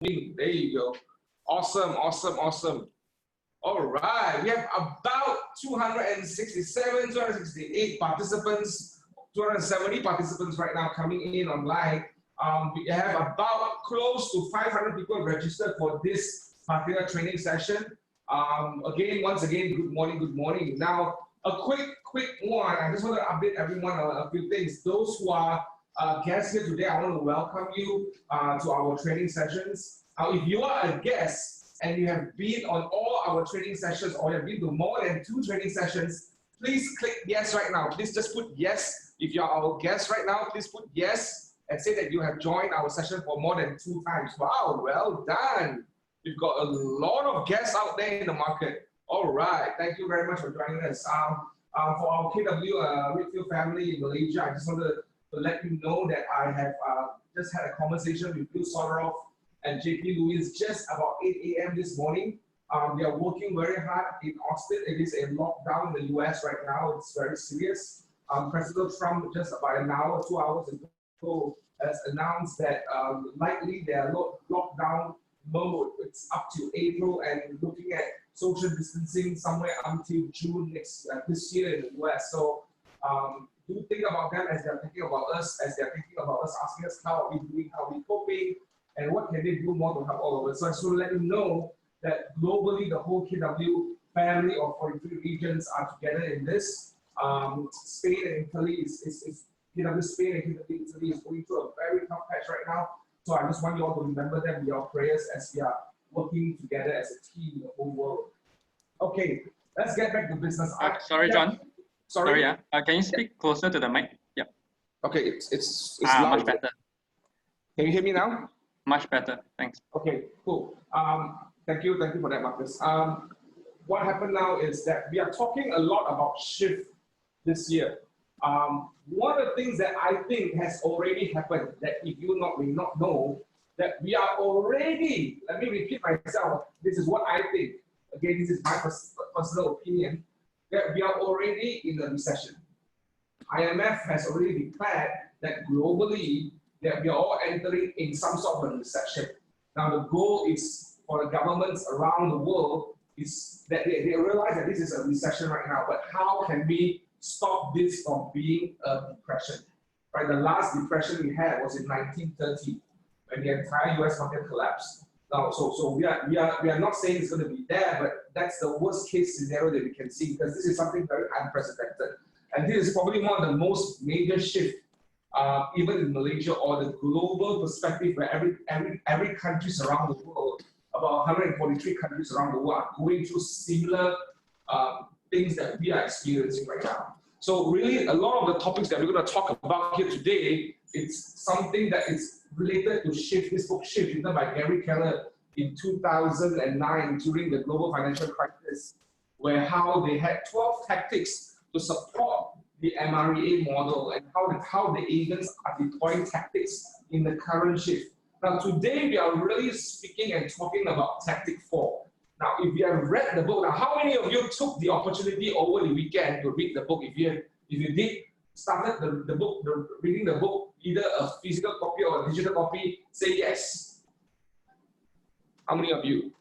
There you go. Awesome, awesome, awesome. All right, we have about 267, 268 participants, 270 participants right now coming in online. We have about close to 500 people registered for this particular training session. Once again, good morning, good morning. Now, a quick one. I just want to update everyone on a few things. Those who are guests here today, I want to welcome you to our training sessions. If you are a guest and you have been on all our training sessions or you have been to more than 2 training sessions, please click yes right now. Please just put yes. If you are our guest right now, please put yes and say that you have joined our session for more than 2 times. Wow, well done. We've got a lot of guests out there in the market. All right, thank you very much for joining us. For our KW Redfield family in Malaysia, I just wanted to let you know that I have just had a conversation with Bill Soderov and JP Lewis just about 8 a.m. this morning. They are working very hard in Austin. It is a lockdown in the US right now. It's very serious. President Trump just about an hour, 2 hours ago has announced that likely their lockdown mode, it's up to April and looking at social distancing somewhere until June this year in the US. So do think about them as they're thinking about us, as they're thinking about us, asking us how are we doing, how are we coping, and what can they do more to help all of us. So I just want to let you know that globally, the whole KW family of 43 regions are together in this. Spain and Italy is KW Spain and KW Italy is going through a very tough patch right now. So I just want you all to remember them in your prayers as we are working together as a team in the whole world. Okay, let's get back to business. Sorry, John. Sorry. Yeah. Can you speak closer to the mic? Yeah. Okay, it's loud. Much better. Can you hear me now? Much better. Thanks. Okay, cool. Thank you for that, Marcus. What happened now is that we are talking a lot about shift this year. One of the things that I think has already happened that if you may not know, that we are already, let me repeat myself, this is what I think, again, this is my personal opinion, that we are already in a recession. IMF has already declared that globally, that we are all entering in some sort of a recession. Now the goal is for the governments around the world is that they realize that this is a recession right now, but how can we stop this from being a depression? Right, the last depression we had was in 1930 when the entire US market collapsed. Now, so we are not saying it's going to be there, but that's the worst case scenario that we can see because this is something very unprecedented. And this is probably one of the most major shifts, even in Malaysia or the global perspective where every countries around the world, about 143 countries around the world are going through similar things that we are experiencing right now. So really a lot of the topics that we're going to talk about here today, it's something that is related to Shift, this book Shift, written by Gary Keller in 2009 during the global financial crisis, where how they had 12 tactics to support the MREA model and how the agents are deploying tactics in the current shift. Now today we are really speaking and talking about tactic 4. Now if you have read the book, now how many of you took the opportunity over the weekend to read the book? If you did, started reading the book, either a physical copy or a digital copy, say yes. How many of you?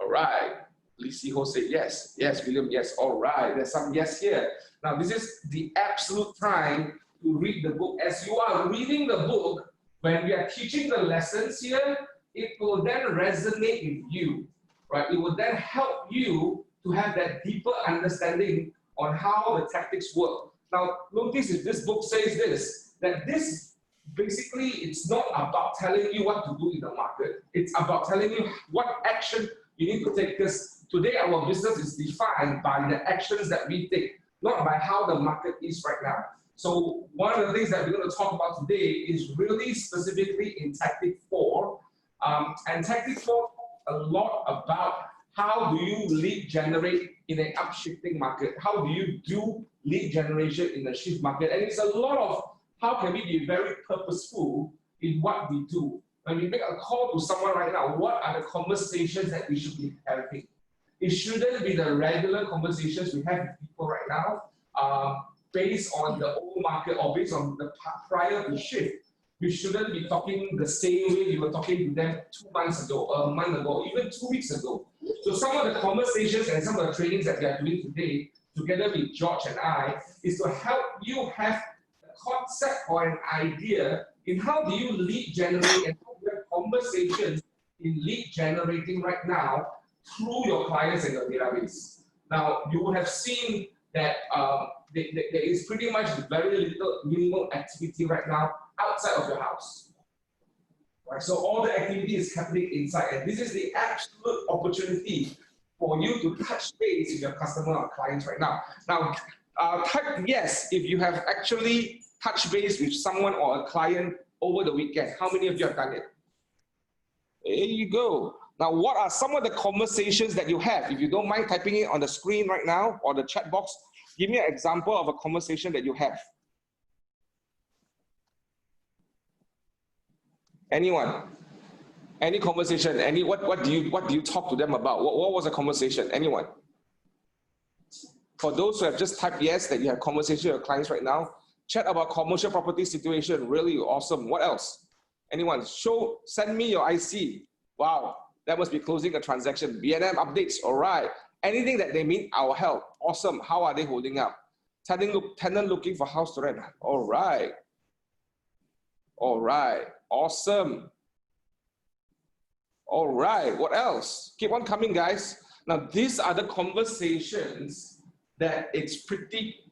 All right. Lisi Ho said yes. Yes, William, yes. All right. There's some yes here. Now, this is the absolute time to read the book. As you are reading the book, when we are teaching the lessons here, it will then resonate with you, right? It will then help you to have that deeper understanding on how the tactics work. Now, notice if this book says this, that this basically, it's not about telling you what to do in the market. It's about telling you what action you need to take, because today our business is defined by the actions that we take, not by how the market is right now. So one of the things that we're going to talk about today is really specifically in Tactic 4. And Tactic 4, a lot about how do you lead generate in an upshifting market? How do you do lead generation in the shift market? And it's a lot of how can we be very purposeful in what we do. When we make a call to someone right now, what are the conversations that we should be having? It shouldn't be the regular conversations we have with people right now based on the old market or based on the prior to shift. you shouldn't be talking the same way you were talking to them 2 months ago, a month ago, even 2 weeks ago. So some of the conversations and some of the trainings that we are doing today, together with George and I, is to help you have a concept or an idea in how do you lead generate and how do you have conversations in lead generating right now through your clients and your database. Now, you would have seen that there is pretty much very little minimal activity right now outside of your house. Right? So all the activity is happening inside, and this is the absolute opportunity for you to touch base with your customer or clients right now. Now, type yes if you have actually touched base with someone or a client over the weekend. How many of you have done it? There you go. Now, what are some of the conversations that you have? If you don't mind typing it on the screen right now or the chat box, give me an example of a conversation that you have. Anyone? Any conversation? What do you talk to them about? What was the conversation? Anyone? For those who have just typed yes that you have conversation with your clients right now, chat about commercial property situation. Really awesome. What else? Anyone? Send me your IC. Wow, that must be closing a transaction. BNM updates. All right. Anything that they need our help. Awesome. How are they holding up? Tenant looking for house to rent. All right. All right. Awesome. All right. What else? Keep on coming, guys. Now, these are the conversations that it's pretty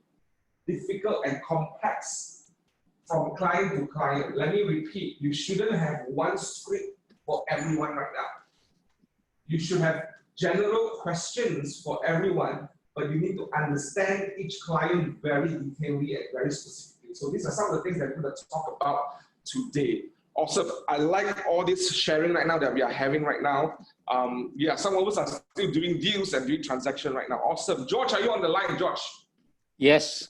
difficult and complex from client to client. Let me repeat. You shouldn't have one script for everyone right now. You should have general questions for everyone, but you need to understand each client very detailedly and very specifically. So these are some of the things that we're going to talk about today. Also, I like all this sharing right now that we are having right now. Yeah, some of us are still doing deals and doing transactions right now. Awesome. George, are you on the line, George? Yes.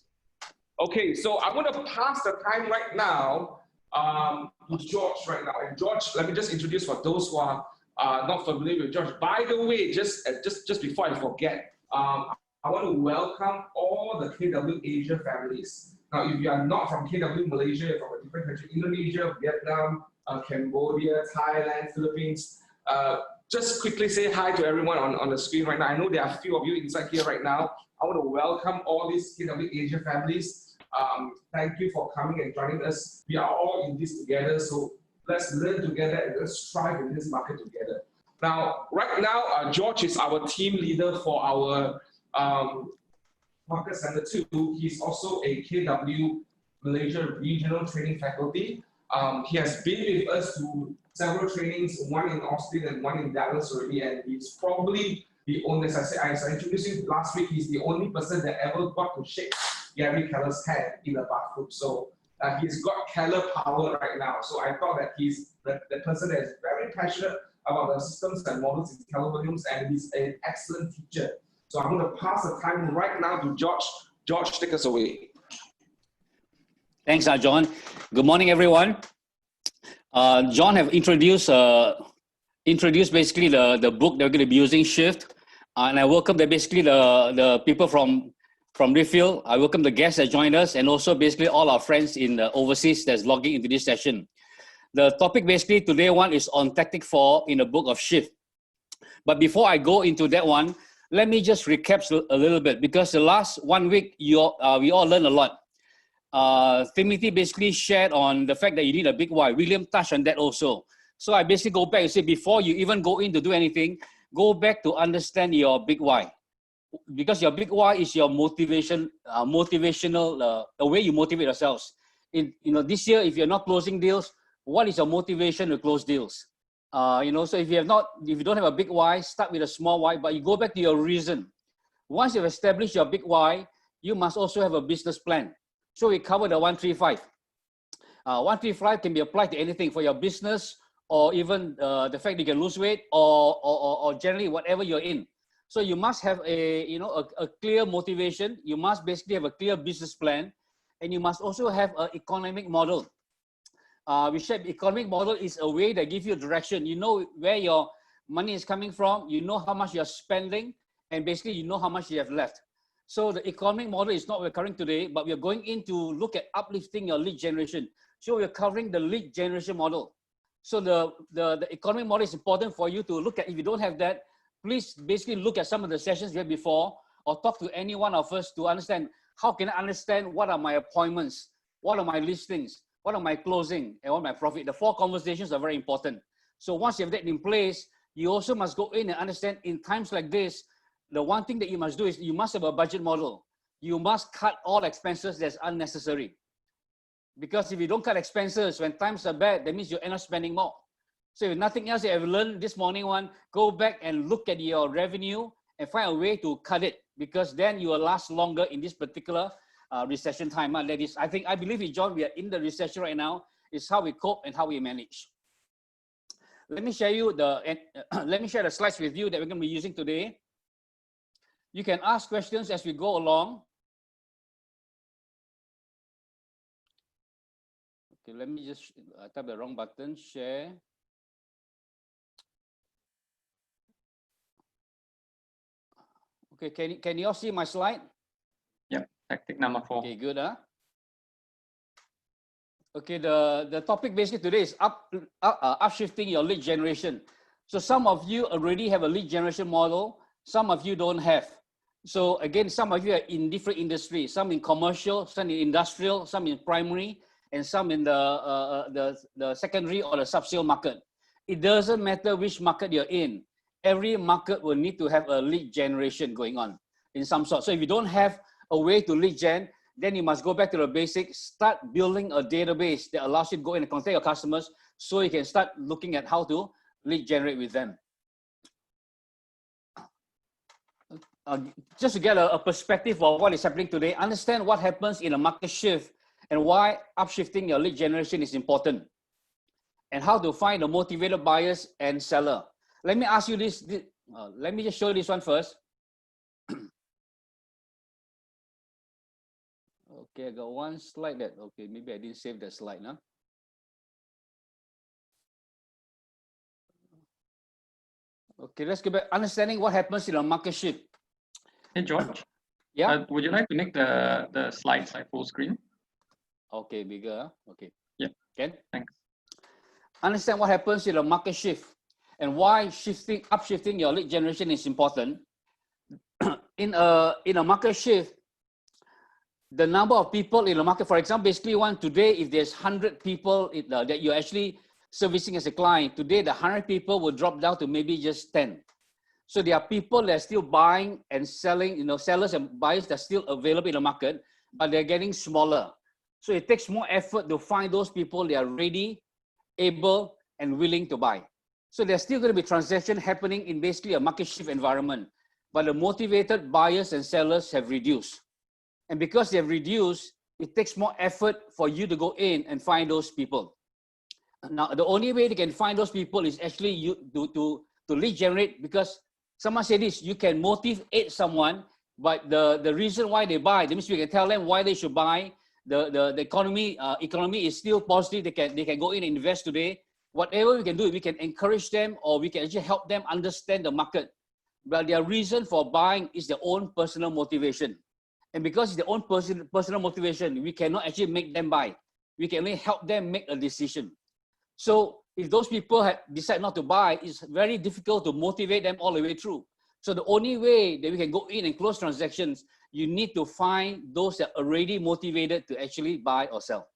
Okay, so I'm going to pass the time right now to George right now. And George, let me just introduce for those who are not familiar with George. By the way, just before I forget, I want to welcome all the KW Asia families. Now, if you are not from KW Malaysia, you're from a different country, Indonesia, Vietnam, Cambodia, Thailand, Philippines, just quickly say hi to everyone on the screen right now. I know there are a few of you inside here right now. I want to welcome all these KW Asia families. Thank you for coming and joining us. We are all in this together, so let's learn together and let's strive in this market together. Now, right now, George is our team leader for our Market Center 2. He's also a KW Malaysia Regional Training Faculty. He has been with us to several trainings, one in Austin and one in Dallas already, and he's probably the only, as I introduced him last week, he's the only person that ever got to shake Gary Keller's hand in a bathroom. So he's got Keller power right now. So I thought that he's the person that is very passionate about the systems and models in Keller Williams, and he's an excellent teacher. So I'm going to pass the time right now to George. George, take us away. Thanks, John. Good morning, everyone. John have introduced basically the book that we're going to be using, Shift. And I welcome basically the people from Refill. I welcome the guests that joined us, and also basically all our friends in the overseas that's logging into this session. The topic basically today one is on Tactic 4 in the book of Shift. But before I go into that one, let me just recap a little bit, because the last 1 week we all learned a lot. Timothy basically shared on the fact that you need a big why. William touched on that also. So I basically go back and say, before you even go in to do anything, go back to understand your big why. Because your big why is your motivational, the way you motivate yourselves. This year, if you're not closing deals, what is your motivation to close deals? So if you don't have a big why, start with a small why, but you go back to your reason. Once you've established your big why, you must also have a business plan. So we cover the 135. 135 can be applied to anything for your business, or even the fact that you can lose weight, or generally whatever you're in. So you must have a clear motivation. You must basically have a clear business plan, and you must also have an economic model. We said economic model is a way that gives you direction. You know where your money is coming from. You know how much you're spending, and basically you know how much you have left. So the economic model is not recurring today, but we are going in to look at uplifting your lead generation. So we're covering the lead generation model. So the economic model is important for you to look at. If you don't have that, please basically look at some of the sessions we had before, or talk to any one of us to understand how can I understand what are my appointments, what are my listings, what are my closing, and what are my profit. The 4 conversations are very important. So once you have that in place, you also must go in and understand in times like this, the one thing that you must do is you must have a budget model. You must cut all expenses that's unnecessary. Because if you don't cut expenses when times are bad, that means you end up spending more. So if nothing else you have learned this morning, go back and look at your revenue and find a way to cut it, because then you will last longer in this particular recession time. That is, I believe in John, we are in the recession right now. It's how we cope and how we manage. Let me share you let me share the slides with you that we're going to be using today. You can ask questions as we go along. Okay, let me just tap the wrong button, share. Okay, can you all see my slide? Yeah, tactic number 4. Okay, good. Okay, the topic basically today is upshifting your lead generation. So some of you already have a lead generation model, some of you don't have. So again, some of you are in different industries, some in commercial, some in industrial, some in primary, and some in the secondary or the sub-sale market. It doesn't matter which market you're in. Every market will need to have a lead generation going on in some sort. So if you don't have a way to lead gen, then you must go back to the basics, start building a database that allows you to go in and contact your customers so you can start looking at how to lead generate with them. Just to get a perspective of what is happening today, understand what happens in a market shift and why upshifting your lead generation is important, and how to find the motivated buyers and seller. Let me ask you this. Let me just show you this one first. Okay, I got one slide that, okay, maybe I didn't save the slide, no? Okay, let's go back. Understanding what happens in a market shift. Hey, George. Yeah. Would you like to make the slides like full screen? Okay, bigger. Okay. Yeah. Ken? Thanks. Understand what happens in a market shift and why upshifting your lead generation is important. In a market shift, the number of people in the market, for example, basically today, if there's 100 people that you're actually servicing as a client, today the 100 people will drop down to maybe just 10. So there are people that are still buying and selling, sellers and buyers that are still available in the market, but they're getting smaller. So it takes more effort to find those people that are ready, able, and willing to buy. So there's still going to be transaction happening in basically a market shift environment, but the motivated buyers and sellers have reduced. And because they've reduced, it takes more effort for you to go in and find those people. Now, the only way they can find those people is actually you to lead generate, because someone said this, you can motivate someone, but the reason why they buy, that means we can tell them why they should buy. The economy is still positive. They can go in and invest today. Whatever we can do, we can encourage them, or we can actually help them understand the market. But their reason for buying is their own personal motivation. And because it's their own personal motivation, we cannot actually make them buy. We can only help them make a decision. So if those people decide not to buy, it's very difficult to motivate them all the way through. So the only way that we can go in and close transactions, you need to find those that are already motivated to actually buy or sell.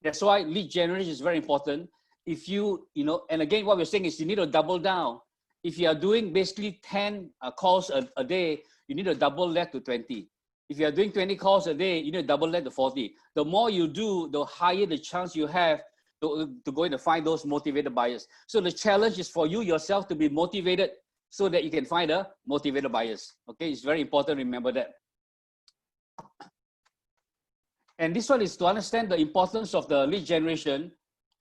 That's why lead generation is very important. If and again, what we're saying is you need to double down. If you are doing basically 10 calls a day, you need to double that to 20. If you are doing 20 calls a day, you need to double that to 40. The more you do, the higher the chance you have to go in and find those motivated buyers. So the challenge is for you yourself to be motivated so that you can find the motivated buyers. Okay, it's very important, remember that. And this one is to understand the importance of the lead generation.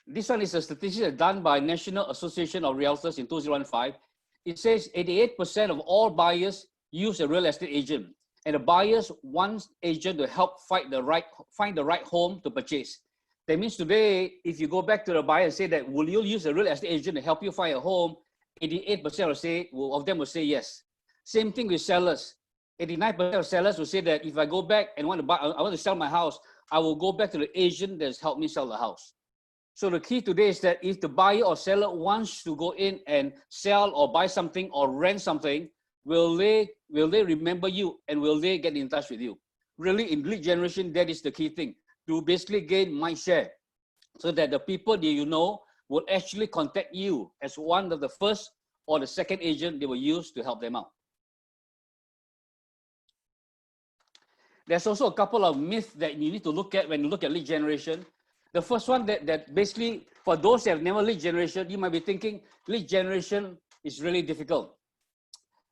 This one is a statistic done by National Association of Realtors in 2015. It says 88% of all buyers use a real estate agent. And the buyers want agent to help find the right home to purchase. That means today, if you go back to the buyer and say that, will you use a real estate agent to help you find a home? 88% of them will say yes. Same thing with sellers. 89% of sellers will say that if I go back and I want to sell my house, I will go back to the agent that's helped me sell the house. So the key today is that if the buyer or seller wants to go in and sell or buy something or rent something, will they remember you and will they get in touch with you? Really, in lead generation, that is the key thing, to basically gain mind share, so that the people that you know will actually contact you as one of the first or the second agent they will use to help them out. There's also a couple of myths that you need to look at when you look at lead generation. The first one that basically, for those that have never lead generation, you might be thinking lead generation is really difficult.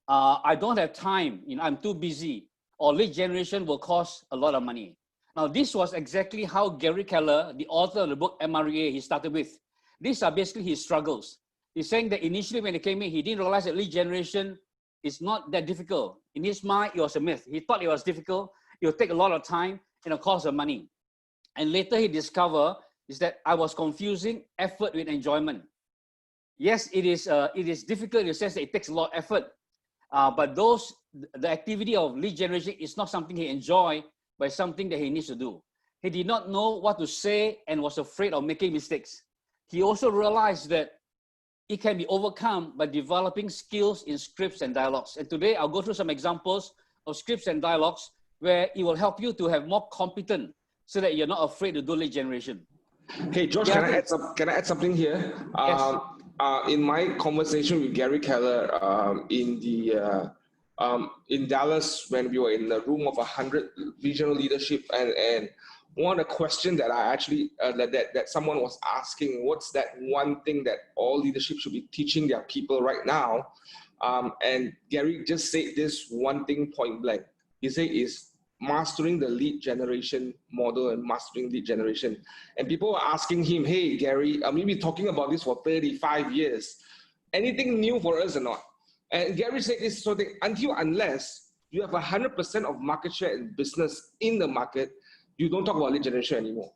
I don't have time, I'm too busy, or lead generation will cost a lot of money. Now, this was exactly how Gary Keller, the author of the book MREA, he started with. These are basically his struggles. He's saying that initially when he came in, he didn't realize that lead generation is not that difficult. In his mind, it was a myth. He thought it was difficult. It would take a lot of time and a cost of money. And later he discovered is that I was confusing effort with enjoyment. Yes, it is difficult in the sense that it takes a lot of effort. But the activity of lead generation is not something he enjoys, but it's something that he needs to do. He did not know what to say and was afraid of making mistakes. He also realized that it can be overcome by developing skills in scripts and dialogues. And today I'll go through some examples of scripts and dialogues where it will help you to have more competent so that you're not afraid to do lead generation. Hey, George, can I add something here? Yes. In my conversation with Gary Keller in Dallas, when we were in the room of 100 regional leadership, and one of the questions that I actually that someone was asking, what's that one thing that all leadership should be teaching their people right now? And Gary just said this one thing point blank. He said is mastering the lead generation model and mastering lead generation. And people were asking him, hey, Gary, we've been talking about this for 35 years. Anything new for us or not? And Gary said this sort of thing, unless you have 100% of market share in business in the market, you don't talk about lead generation anymore.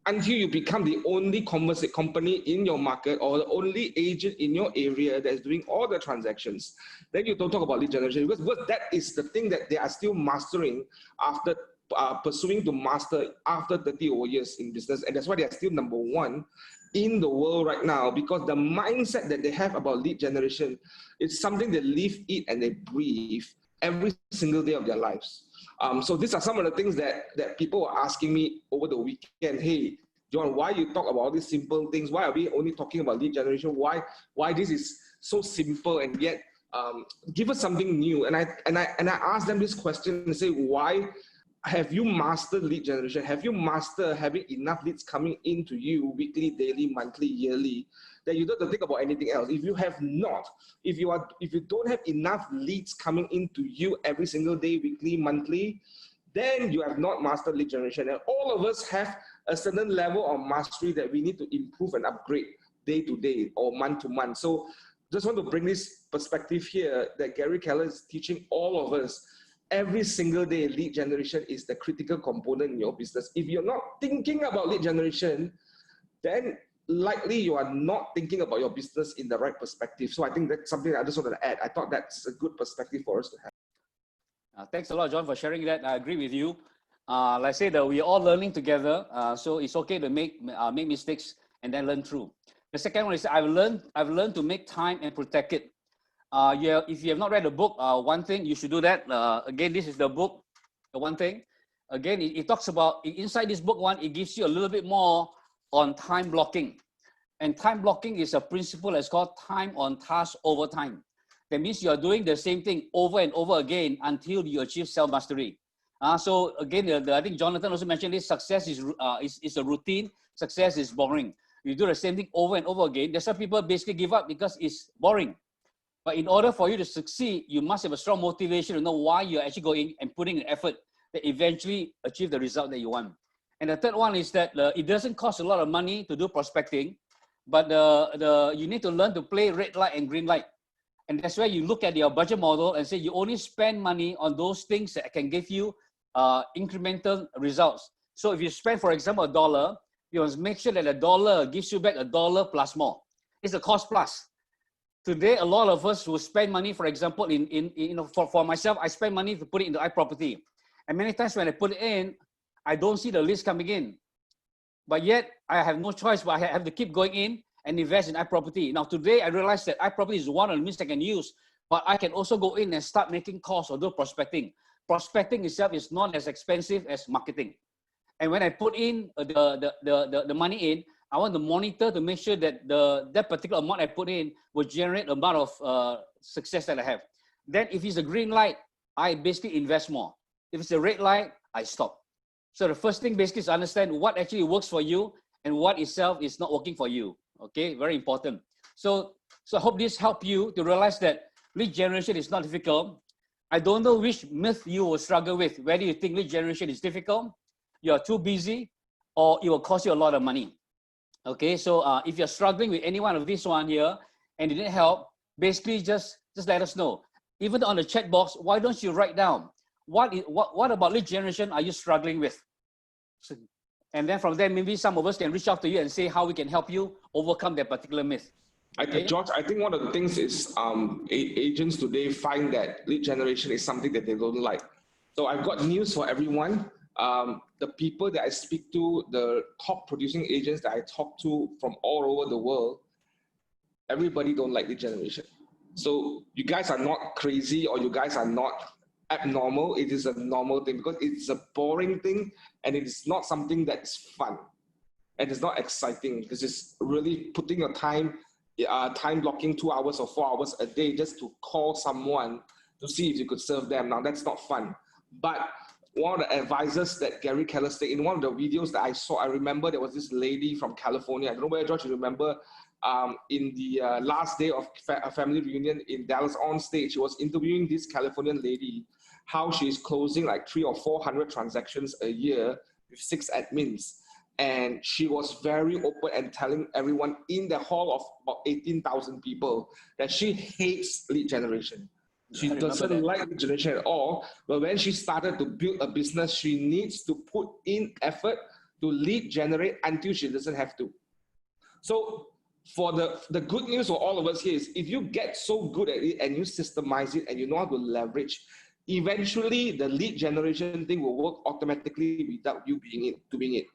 Until you become the only company in your market or the only agent in your area that's doing all the transactions, then you don't talk about lead generation, because that is the thing that they are still mastering after pursuing to master after 30 over years in business. And that's why they are still number one in the world right now, because the mindset that they have about lead generation is something they live, eat, and they breathe every single day of their lives. So these are some of the things that people were asking me over the weekend. Hey, John, why you talk about all these simple things? Why are we only talking about lead generation? Why this is so simple, and yet give us something new? And I asked them this question and say, why have you mastered lead generation? Have you mastered having enough leads coming into you weekly, daily, monthly, yearly, that you don't have to think about anything else? If you have not, if you don't have enough leads coming into you every single day, weekly, monthly, then you have not mastered lead generation. And all of us have a certain level of mastery that we need to improve and upgrade day to day or month to month. So just want to bring this perspective here that Gary Keller is teaching all of us. Every single day, lead generation is the critical component in your business. If you're not thinking about lead generation, then likely you are not thinking about your business in the right perspective. So I think that's something I just wanted to add. I thought that's a good perspective for us to have. Thanks a lot, John, for sharing that. I agree with you. Like I said, we're all learning together, so it's okay to make mistakes and then learn through. The second one is I've learned to make time and protect it. If you have not read the book, One Thing, you should do that. Again, this is the book, the One Thing. Again, it talks about, inside this book one, it gives you a little bit more on time blocking. And time blocking is a principle that's called time on task over time. That means you are doing the same thing over and over again until you achieve self-mastery. So again, I think Jonathan also mentioned this, success is a routine, success is boring. You do the same thing over and over again. That's why people basically give up, because it's boring. But in order for you to succeed, you must have a strong motivation to know why you're actually going and putting an effort that eventually achieve the result that you want. And the third one is that it doesn't cost a lot of money to do prospecting, but you need to learn to play red light and green light. And that's where you look at your budget model and say you only spend money on those things that can give you incremental results. So if you spend, for example, $1, you must make sure that $1 gives you back $1 plus more. It's a cost plus. Today, a lot of us will spend money, for example, for myself, I spend money to put it into iProperty. And many times when I put it in, I don't see the leads coming in. But yet, I have no choice, but I have to keep going in and invest in iProperty. Now, today, I realized that iProperty is one of the means I can use, but I can also go in and start making calls or do prospecting. Prospecting itself is not as expensive as marketing. And when I put in the money in, I want to monitor to make sure that that particular amount I put in will generate the amount of success that I have. Then if it's a green light, I basically invest more. If it's a red light, I stop. So the first thing basically is to understand what actually works for you and what itself is not working for you. Okay, very important. So I hope this helped you to realize that lead generation is not difficult. I don't know which myth you will struggle with. Whether you think lead generation is difficult, you're too busy, or it will cost you a lot of money. Okay, so if you're struggling with any one of these one here and it didn't help, basically just let us know. Even on the chat box, why don't you write down what about lead generation are you struggling with? So, and then from there, maybe some of us can reach out to you and say how we can help you overcome that particular myth. Okay? George, I think one of the things is agents today find that lead generation is something that they don't like. So I've got news for everyone. The people that I speak to, the top producing agents that I talk to from all over the world, everybody don't like lead generation. So you guys are not crazy or you guys are not abnormal. It is a normal thing because it's a boring thing and it is not something that's fun and it's not exciting because it's really putting your time blocking 2 hours or 4 hours a day just to call someone to see if you could serve them. Now that's not fun. But one of the advisors that Gary Keller said in one of the videos that I saw, I remember there was this lady from California. I don't know whether George you remember in the last day of a family reunion in Dallas on stage, she was interviewing this Californian lady, how she's closing like 300 or 400 transactions a year with 6 admins. And she was very open and telling everyone in the hall of about 18,000 people that she hates lead generation. She doesn't like lead generation at all. But when she started to build a business, she needs to put in effort to lead generate until she doesn't have to. So for the good news for all of us here is if you get so good at it and you systemize it and you know how to leverage, eventually the lead generation thing will work automatically without you being doing it.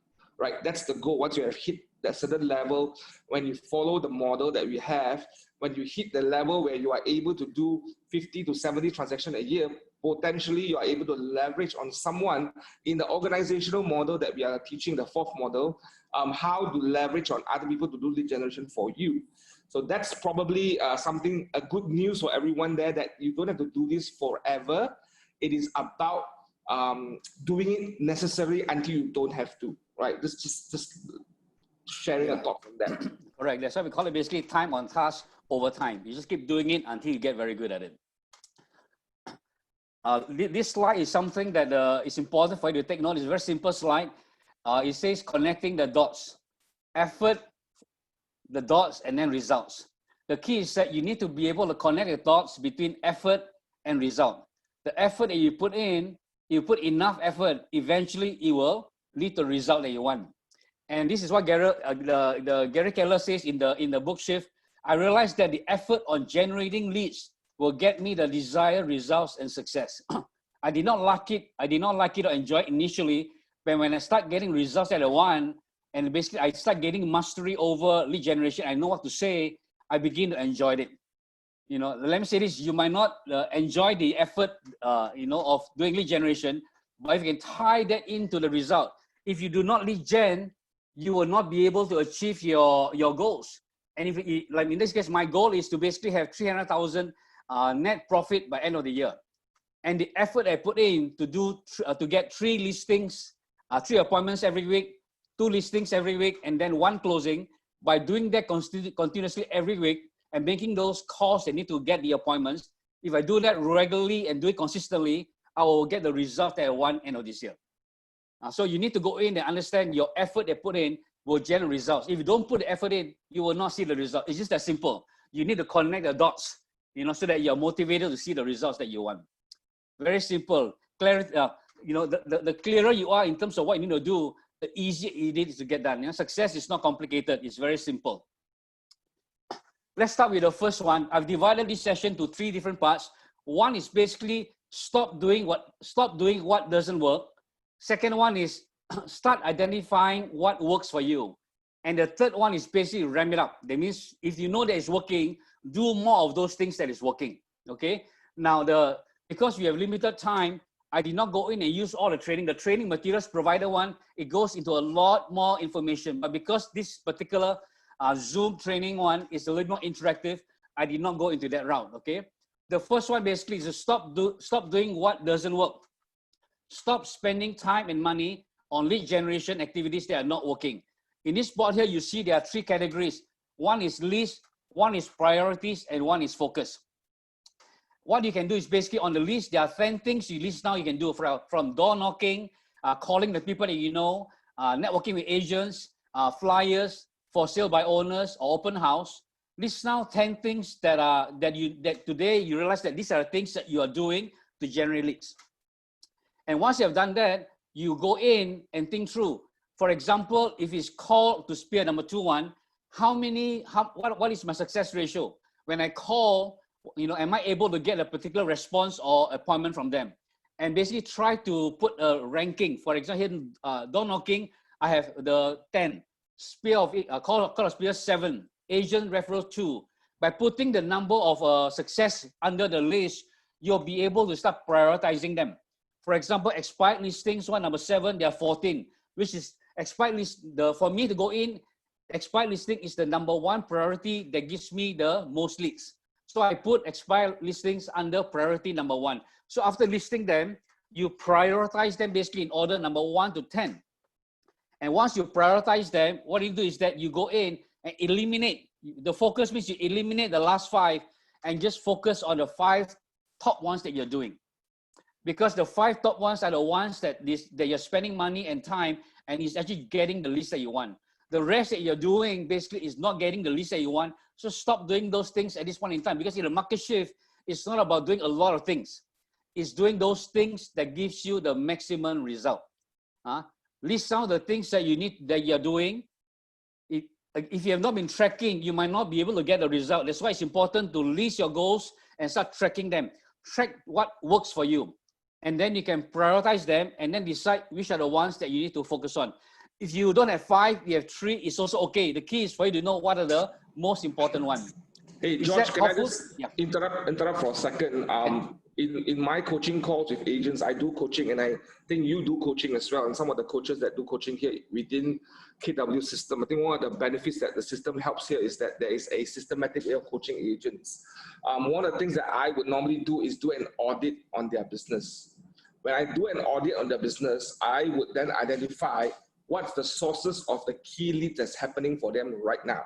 Right, that's the goal. Once you have hit that certain level, when you follow the model that we have, when you hit the level where you are able to do 50 to 70 transactions a year, potentially you are able to leverage on someone in the organizational model that we are teaching, the 4th model, how to leverage on other people to do lead generation for you. So that's probably a good news for everyone there, that you don't have to do this forever. It is about doing it necessarily until you don't have to. Right, just sharing a thought from that. Correct. That's why we call it basically time on task over time. You just keep doing it until you get very good at it. This slide is something that is important for you to take note. It's a very simple slide. It says connecting the dots, effort, the dots, and then results. The key is that you need to be able to connect the dots between effort and result. The effort that you put in, you put enough effort, eventually it will lead to the result that you want. And this is what Gary Keller says in the book Shift. I realized that the effort on generating leads will get me the desired results and success. I did not like it or enjoy it initially, but when I start getting results that I want, and basically I start getting mastery over lead generation, I know what to say, I begin to enjoy it. You know, let me say this, you might not enjoy the effort, of doing lead generation, but if you can tie that into the result, if you do not lead gen, you will not be able to achieve your goals. And if like in this case, my goal is to basically have 300,000 net profit by end of the year. And the effort I put in to get 3 listings, 3 appointments every week, 2 listings every week, and then 1 closing. By doing that continuously every week and making those calls that need to get the appointments, if I do that regularly and do it consistently, I will get the result that I want end of this year. So you need to go in and understand your effort they put in will generate results. If you don't put the effort in, you will not see the result. It's just that simple. You need to connect the dots, so that you're motivated to see the results that you want. Very simple. Clarity, the clearer you are in terms of what you need to do, the easier it is to get done. Success is not complicated. It's very simple. Let's start with the first one. I've divided this session to 3 different parts. One is basically stop doing what doesn't work. Second one is start identifying what works for you. And the third one is basically ramp it up. That means if you know that it's working, do more of those things that is working. Okay. Now, because we have limited time, I did not go in and use all the training. The training materials provided one, it goes into a lot more information. But because this particular Zoom training one is a little more interactive, I did not go into that route. Okay. The first one basically is to stop doing what doesn't work. Stop spending time and money on lead generation activities that are not working. In this board here, you see there are three categories. One is list, one is priorities, and one is focus. What you can do is basically on the list, there are 10 things you list now you can do from door knocking, calling the people that you know, networking with agents, flyers, for sale by owners, or open house. List now 10 things that today you realize that these are the things that you are doing to generate leads. And once you have done that, you go in and think through. For example, if it's call to spear number 2-1, what is my success ratio? When I call, am I able to get a particular response or appointment from them? And basically try to put a ranking. For example, here door knocking, I have the 10, spear of call of spear 7, agent referral 2. By putting the number of success under the list, you'll be able to start prioritizing them. For example, expired listings, one number 7, there are 14, which is expired list. For me to go in, expired listing is the number 1 priority that gives me the most leads. So I put expired listings under priority number 1. So after listing them, you prioritize them basically in order number 1 to 10. And once you prioritize them, what you do is that you go in and eliminate. The focus means you eliminate the last 5 and just focus on the 5 top ones that you're doing. Because the 5 top ones are the ones that you're spending money and time and is actually getting the leads that you want. The rest that you're doing basically is not getting the leads that you want. So stop doing those things at this point in time, because in a market shift, it's not about doing a lot of things. It's doing those things that gives you the maximum result. List down the things that you're doing. If you have not been tracking, you might not be able to get the result. That's why it's important to list your goals and start tracking them. Track what works for you. And then you can prioritize them and then decide which are the ones that you need to focus on. If you don't have 5, you have 3, it's also okay. The key is for you to know what are the most important ones. Hey, George, can I just interrupt for a second? In my coaching calls with agents, I do coaching, and I think you do coaching as well. And some of the coaches that do coaching here within KW system, I think one of the benefits that the system helps here is that there is a systematic way of coaching agents. One of the things that I would normally do is do an audit on their business. When I do an audit on their business, I would then identify what's the sources of the key leads that's happening for them right now.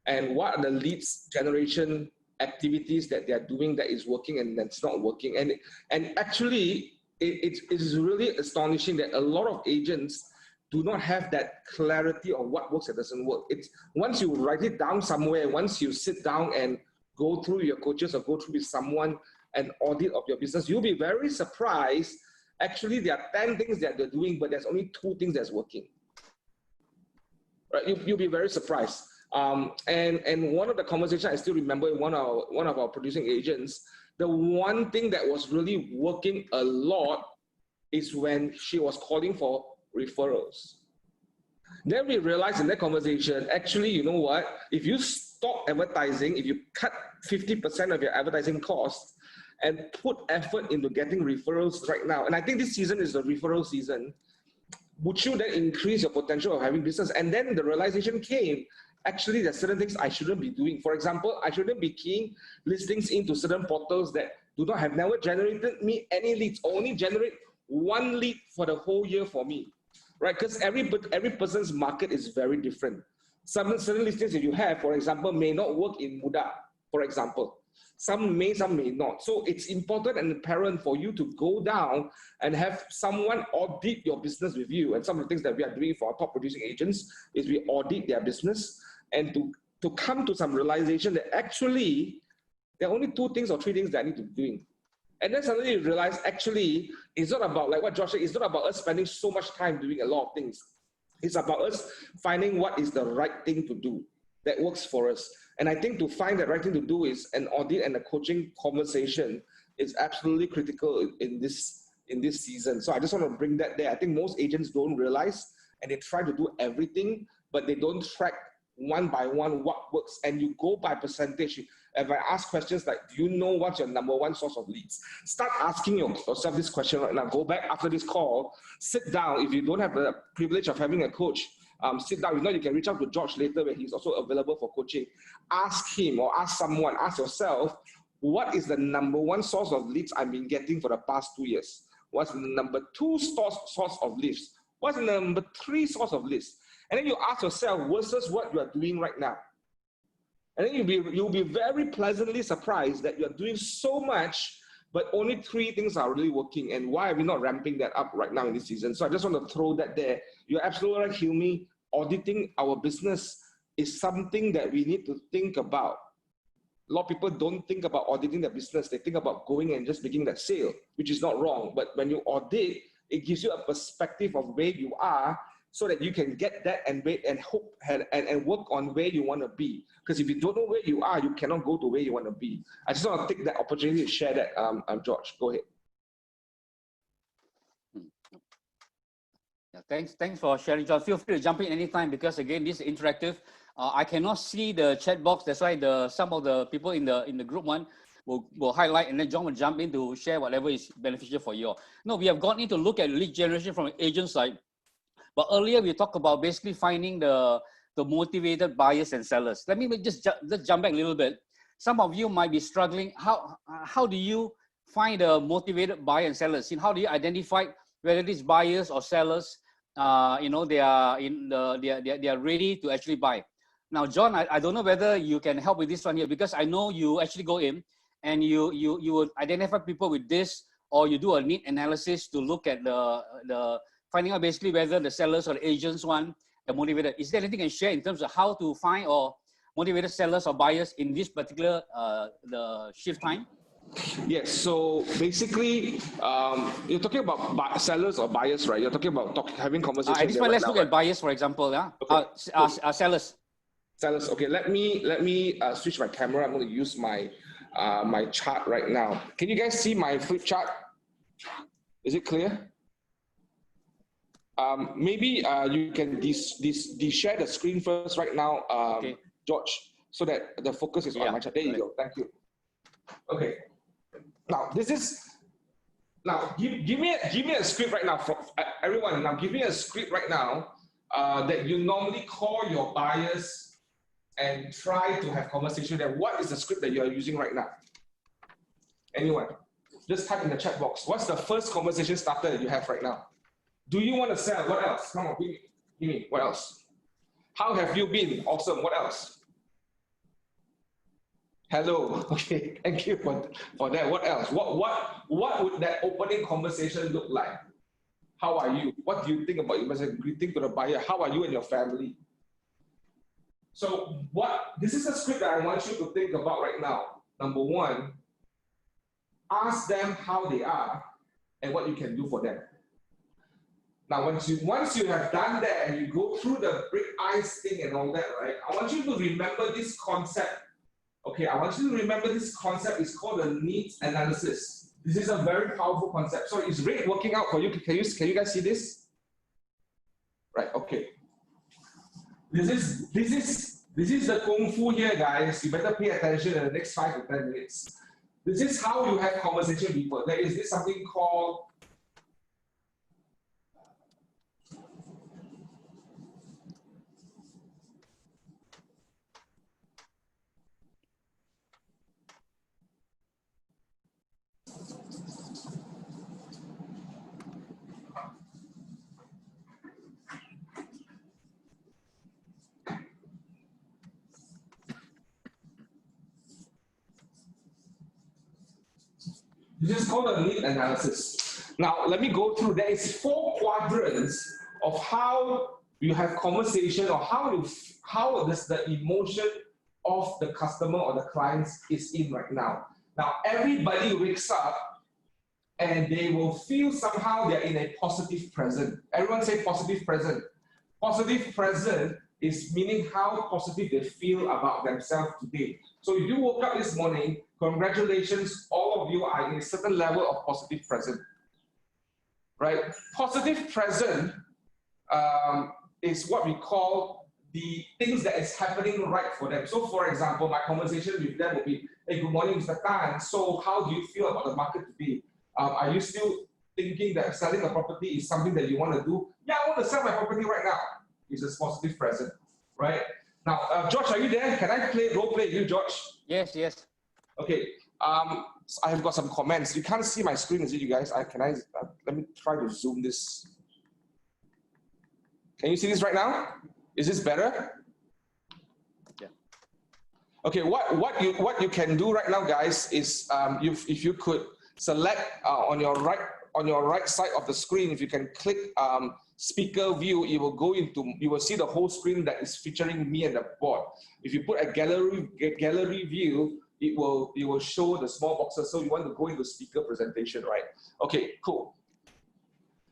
And what are the leads generation activities that they're doing that is working and that's not working. And actually, it is really astonishing that a lot of agents do not have that clarity of what works and doesn't work. It's once you write it down somewhere, once you sit down and go through your coaches or go through with someone an audit of your business, you'll be very surprised. Actually, there are 10 things that they're doing, but there's only 2 things that's working. Right? You'll be very surprised. And one of the conversations I still remember, one of our producing agents, the one thing that was really working a lot is when she was calling for referrals. Then we realized in that conversation, actually, you know what? If you stop advertising, if you cut 50% of your advertising costs and put effort into getting referrals right now, and I think this season is the referral season, would you then increase your potential of having business? And then the realization came, actually, there's certain things I shouldn't be doing. For example, I shouldn't be keying listings into certain portals that have never generated me any leads, only generate 1 lead for the whole year for me, right? Because every person's market is very different. Certain listings that you have, for example, may not work in Muda, for example. Some may not. So it's important and apparent for you to go down and have someone audit your business with you. And some of the things that we are doing for our top producing agents is we audit their business and to come to some realization that actually there are only 2 things or 3 things that I need to be doing. And then suddenly you realize actually it's not about, like what Josh said, it's not about us spending so much time doing a lot of things. It's about us finding what is the right thing to do that works for us. And I think to find the right thing to do is an audit and a coaching conversation is absolutely critical in this in this season. So I just want to bring that there. I think most agents don't realize, and they try to do everything, but they don't track one by one what works, and you go by percentage. If I ask questions like, do you know what's your number one source of leads? Start asking yourself this question right now. Go back after this call, sit down. If you don't have the privilege of having a coach, sit down. If not, you can reach out to George later where he's also available for coaching. Ask him or ask someone, ask yourself, what is the number one source of leads I've been getting for the past 2 years? What's the number two source of leads? What's the number three source of leads? And then you ask yourself versus what you are doing right now. And then you'll be very pleasantly surprised that you're doing so much, but only 3 things are really working. And why are we not ramping that up right now in this season? So I just want to throw that there. You're absolutely right, Hilmi. Auditing our business is something that we need to think about. A lot of people don't think about auditing their business. They think about going and just making that sale, which is not wrong. But when you audit, it gives you a perspective of where you are, so that you can get that and wait and hope and work on where you want to be. Because if you don't know where you are, you cannot go to where you want to be. I just want to take that opportunity to share that. George, go ahead. Yeah, thanks for sharing, John. Feel free to jump in anytime, because again, this is interactive. I cannot see the chat box. That's why some of the people in the group one will highlight, and then John will jump in to share whatever is beneficial for you all. No, we have gone in to look at lead generation from an agent side. But earlier we talked about basically finding the motivated buyers and sellers. Let me just jump back a little bit. Some of you might be struggling. How do you find the motivated buyer and sellers? How do you identify whether these buyers or sellers, they are ready to actually buy? Now, John, I don't know whether you can help with this one here, because I know you actually go in and you would identify people with this, or you do a need analysis to look at the finding out basically whether the sellers or the agents want the motivated. Is there anything you can share in terms of how to find or motivated sellers or buyers in this particular the shift time? Yes, so basically, you're talking about sellers or buyers, right? You're talking about having conversations. At this point, let's look at buyers, for example. Yeah, okay. Sellers. Sellers. Okay, let me switch my camera. I'm going to use my my chart right now. Can you guys see my flip chart? Is it clear? Maybe you can share the screen first right now, okay, George, so that the focus is on my chart. There you go. Thank you. Okay. Now this is. Now give me a script right now for everyone. Now give me a script right now that you normally call your buyers and try to have conversation there. What is the script that you are using right now? Anyone? Just type in the chat box. What's the first conversation starter that you have right now? Do you want to sell? What else? Come on, give me. What else? How have you been? Awesome. What else? Hello. Okay. Thank you for that. What else? What would that opening conversation look like? How are you? What do you think about? You must have greeting to the buyer. How are you and your family? So this is a script that I want you to think about right now. Number one, ask them how they are and what you can do for them. Now, once you have done that and you go through the break ice thing and all that, right? I want you to remember this concept. Okay, I want you to remember this concept. It's called the needs analysis. This is a very powerful concept. So is Ray working out for you? Can you guys see this? Right. Okay. This is the kung fu here, guys. You better pay attention in the next 5 to 10 minutes. This is how you have conversation with people. There is this something called this is called a need analysis. Now, let me go through. There is 4 quadrants of how you have conversation, or how does the emotion of the customer or the clients is in right now. Now, everybody wakes up and they will feel somehow they're in a positive present. Everyone say positive present. Positive present is meaning how positive they feel about themselves today. So if you woke up this morning, congratulations, all of you are in a certain level of positive present. right? Positive present is what we call the things that is happening right for them. So for example, my conversation with them will be, hey, good morning, Mr. Tan. So how do you feel about the market today? Are you still thinking that selling a property is something that you want to do? Yeah, I want to sell my property right now. It's a positive present, right? Now, George, are you there? Can I role play you, George? Yes, yes. Okay. So I have got some comments. You can't see my screen, is it, you guys? Let me try to zoom this. Can you see this right now? Is this better? Yeah. Okay. What you can do right now, guys, is if you could select on your right side of the screen, if you can click speaker view, you will see the whole screen that is featuring me and the board. If you put a gallery view, it will show the small boxes. So you want to go into speaker presentation, right? Okay, cool.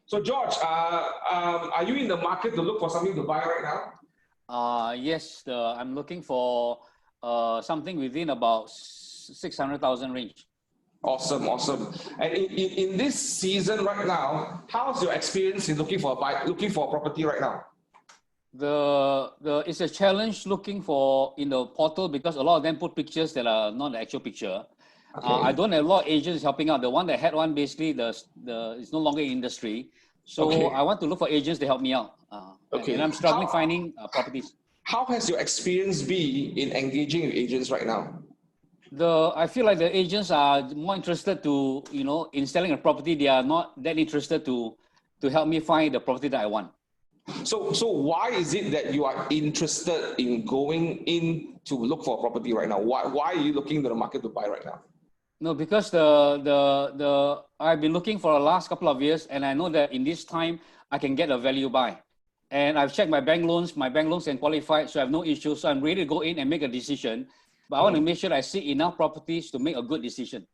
So George, are you in the market to look for something to buy right now? Yes, I'm looking for something within about 600,000 range. Awesome, awesome. And in this season right now, how's your experience in looking for a property right now? It's a challenge looking for in the portal because a lot of them put pictures that are not the actual picture. Okay. I don't have a lot of agents helping out. The one that had one basically is no longer in industry. So Okay. I want to look for agents to help me out. Okay. And I'm struggling finding properties. How has your experience been in engaging with agents right now? I feel like the agents are more interested to, in selling a property. They are not that interested to help me find the property that I want. So why is it that you are interested in going in to look for a property right now? Why are you looking to the market to buy right now? No, because I've been looking for the last couple of years, and I know that in this time I can get a value buy. And I've checked my bank loans can qualify, so I have no issues. So I'm ready to go in and make a decision. But I want to make sure I see enough properties to make a good decision.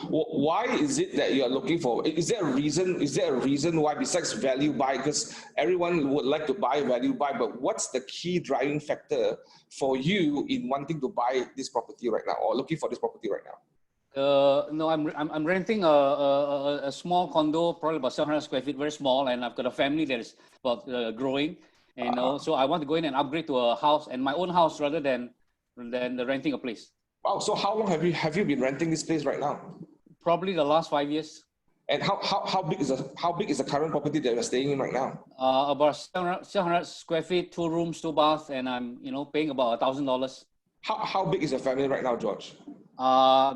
Why is it that you are looking for? Is there a reason? Is there a reason why besides value buy? Because everyone would like to buy value buy, but what's the key driving factor for you in wanting to buy this property right now or looking for this property right now? No, I'm renting a small condo, probably about 700 square feet, very small, and I've got a family that is about growing, and so I want to go in and upgrade to a house and my own house rather than renting a place. Wow! So how long have you been renting this place right now? Probably the last 5 years. And how big is the current property that you're staying in right now? About 700 square feet, 2 rooms, 2 baths, and I'm paying about $1,000. How big is your family right now, George?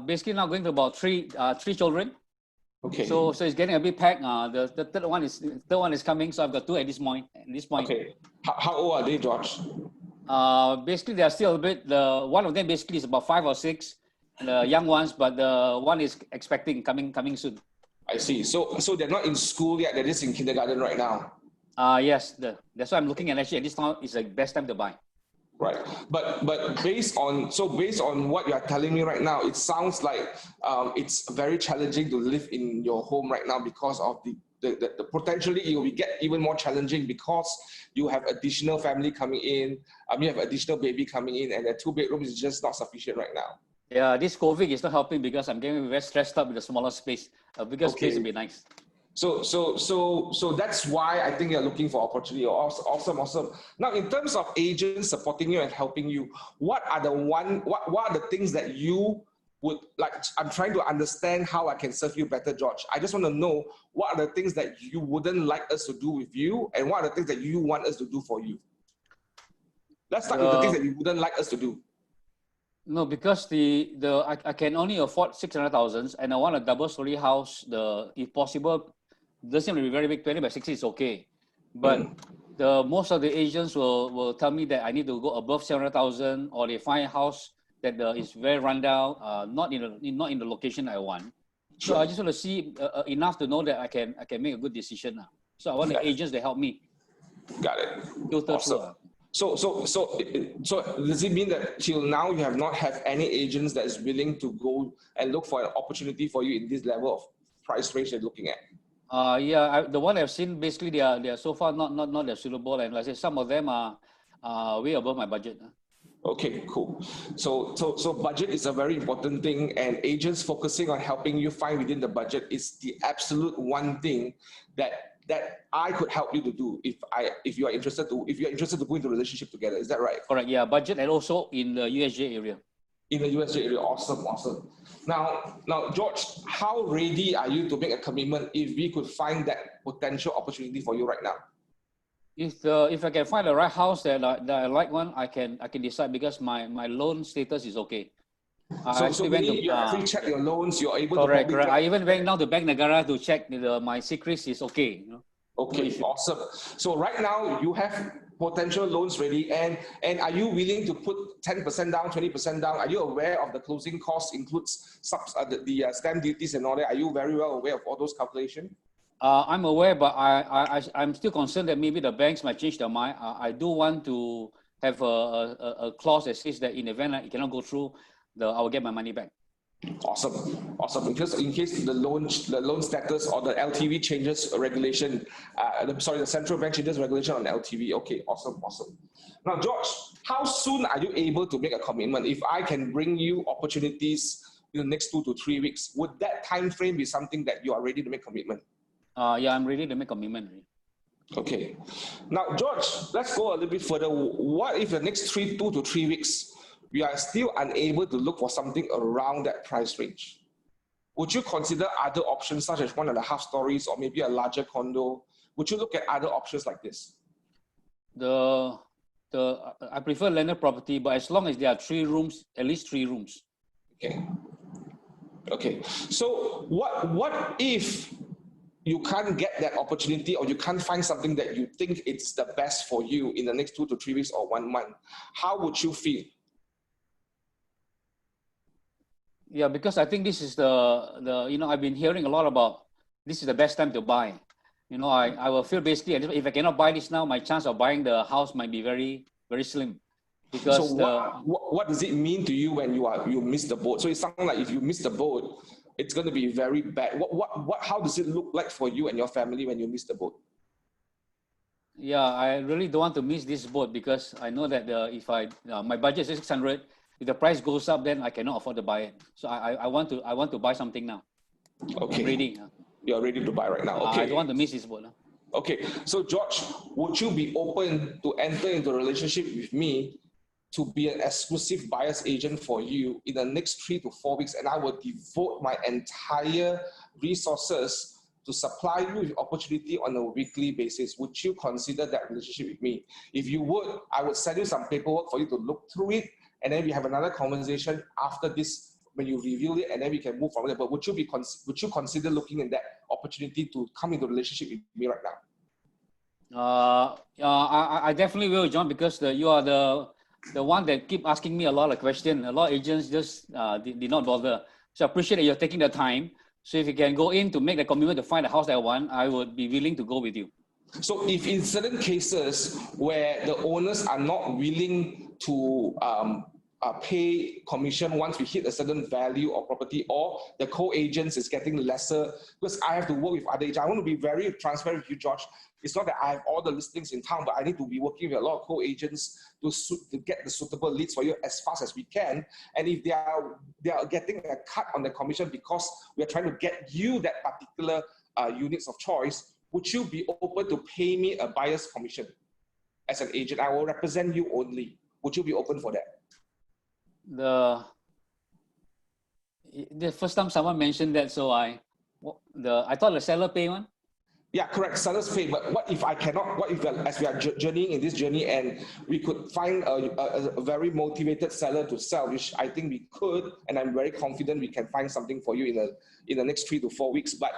Basically now going to about three children. Okay. So it's getting a bit packed. The third one is coming, so I've got 2 at this point. Okay. How old are they, George? Basically they are still a bit. One of them basically is about 5 or 6, the young ones, but the one is expecting coming soon. I see. So they're not in school yet. They're just in kindergarten right now. Yes. That's why I'm looking at actually at this time is the best time to buy. Right, but based on what you are telling me right now, it sounds like it's very challenging to live in your home right now because of the potentially it will get even more challenging because you have additional family coming in, you have additional baby coming in, and the 2 bedrooms is just not sufficient right now. Yeah, this COVID is not helping because I'm getting very stressed up with a smaller space. A bigger space would be nice. So that's why I think you're looking for opportunity. Awesome. Now, in terms of agents supporting you and helping you, what are the things that you would like? I'm trying to understand how I can serve you better, George. I just want to know what are the things that you wouldn't like us to do with you, and what are the things that you want us to do for you. Let's start with the things that you wouldn't like us to do. No, because I can only afford 600,000, and I want a double-story house. If possible, doesn't have to be very big. 20 by 60 is okay, but most of the agents will tell me that I need to go above 700,000, or they find a house that is very rundown, not in the location I want. So I just want to see enough to know that I can make a good decision now. So I want the agents to help me. Got it. Awesome. So does it mean that till now you have not had any agents that is willing to go and look for an opportunity for you in this level of price range you're looking at? Yeah, the one I've seen, basically they are so far not that suitable, and like I said, some of them are way above my budget. Okay, cool. So budget is a very important thing, and agents focusing on helping you find within the budget is the absolute one thing that I could help you to do if you're interested to go into a relationship together. Is that right? Correct. Yeah, budget and also in the USJ area. In the USJ area, awesome. Now, George, how ready are you to make a commitment if we could find that potential opportunity for you right now? If I can find the right house that I like one, I can decide because my loan status is okay. So meaning you actually check your loans, you're able to correct. I even went down to Bank Negara to check my secrets is okay. Okay, awesome. So right now you have potential loans ready, and are you willing to put 10% down, 20% down? Are you aware of the closing costs includes the stamp duties and all that? Are you very well aware of all those calculations? I'm aware, but I'm still concerned that maybe the banks might change their mind. I do want to have a clause that says that in the event it cannot go through, I will get my money back. Awesome. Because in case the loan status or the LTV changes regulation, the central bank changes regulation on LTV. Okay, awesome. Now, George, how soon are you able to make a commitment? If I can bring you opportunities in the next 2 to 3 weeks, would that time frame be something that you are ready to make commitment? Yeah, I'm ready to make commitment. Okay. Now, George, let's go a little bit further. What if the next 2 to 3 weeks, we are still unable to look for something around that price range? Would you consider other options such as 1.5 stories or maybe a larger condo? Would you look at other options like this? I prefer landed property, but as long as there are 3 rooms, at least 3 rooms. Okay. So what if you can't get that opportunity or you can't find something that you think it's the best for you in the next 2 to 3 weeks or 1 month? How would you feel? Yeah, because I think this is I've been hearing a lot about this is the best time to buy. I will feel basically if I cannot buy this now, my chance of buying the house might be very, very slim. Because so what does it mean to you when you miss the boat? So it sounds like if you miss the boat, it's going to be very bad. How does it look like for you and your family when you miss the boat? Yeah, I really don't want to miss this boat because I know that if my budget is 600, if the price goes up, then I cannot afford to buy it. So I want to buy something now. Okay. I'm ready. You're ready to buy right now. Okay. I don't want to miss this boat. Okay. So George, would you be open to enter into a relationship with me to be an exclusive buyer's agent for you in the next 3 to 4 weeks, and I will devote my entire resources to supply you with opportunity on a weekly basis? Would you consider that relationship with me? If you would, I would send you some paperwork for you to look through it, and then we have another conversation after this when you review it, and then we can move from there. But would you consider looking at that opportunity to come into a relationship with me right now? I definitely will, John, because you are the one that keep asking me a lot of questions. A lot of agents just did not bother. So I appreciate that you're taking the time. So if you can go in to make the commitment to find the house that I want, I would be willing to go with you. So if in certain cases where the owners are not willing to pay commission once we hit a certain value of property, or the co-agents is getting lesser, because I have to work with other agents. I want to be very transparent with you, George. It's not that I have all the listings in town, but I need to be working with a lot of co-agents to get the suitable leads for you as fast as we can. And if they are getting a cut on the commission because we are trying to get you that particular units of choice, would you be open to pay me a buyer's commission as an agent? I will represent you only. Would you be open for that? The first time someone mentioned that, so I thought the seller pay one. Yeah, correct. Sellers pay. But what if I cannot? What if, as we are journeying in this journey, and we could find a very motivated seller to sell, which I think we could, and I'm very confident we can find something for you in the next 3 to 4 weeks. But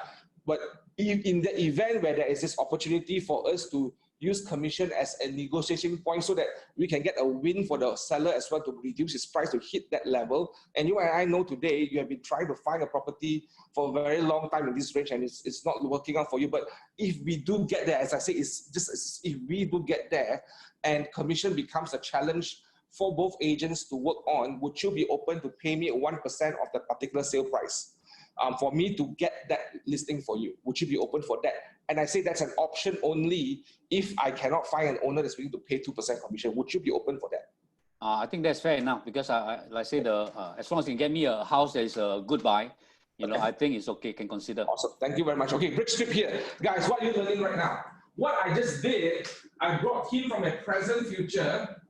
in the event where there is this opportunity for us to use commission as a negotiation point so that we can get a win for the seller as well, to reduce his price to hit that level. And you and I know today you have been trying to find a property for a very long time in this range, and it's not working out for you. But if we do get there, as I say, if we do get there and commission becomes a challenge for both agents to work on, would you be open to pay me 1% of the particular sale price for me to get that listing for you? Would you be open for that? And I say that's an option only if I cannot find an owner that's willing to pay 2% commission. Would you be open for that? I think that's fair enough because like I say, as long as you can get me a house that is a good buy, you know, I think it's okay, can consider. Awesome. Thank you very much. Okay, bridge script here. Guys, what are you learning right now? What I just did, I brought him from a present future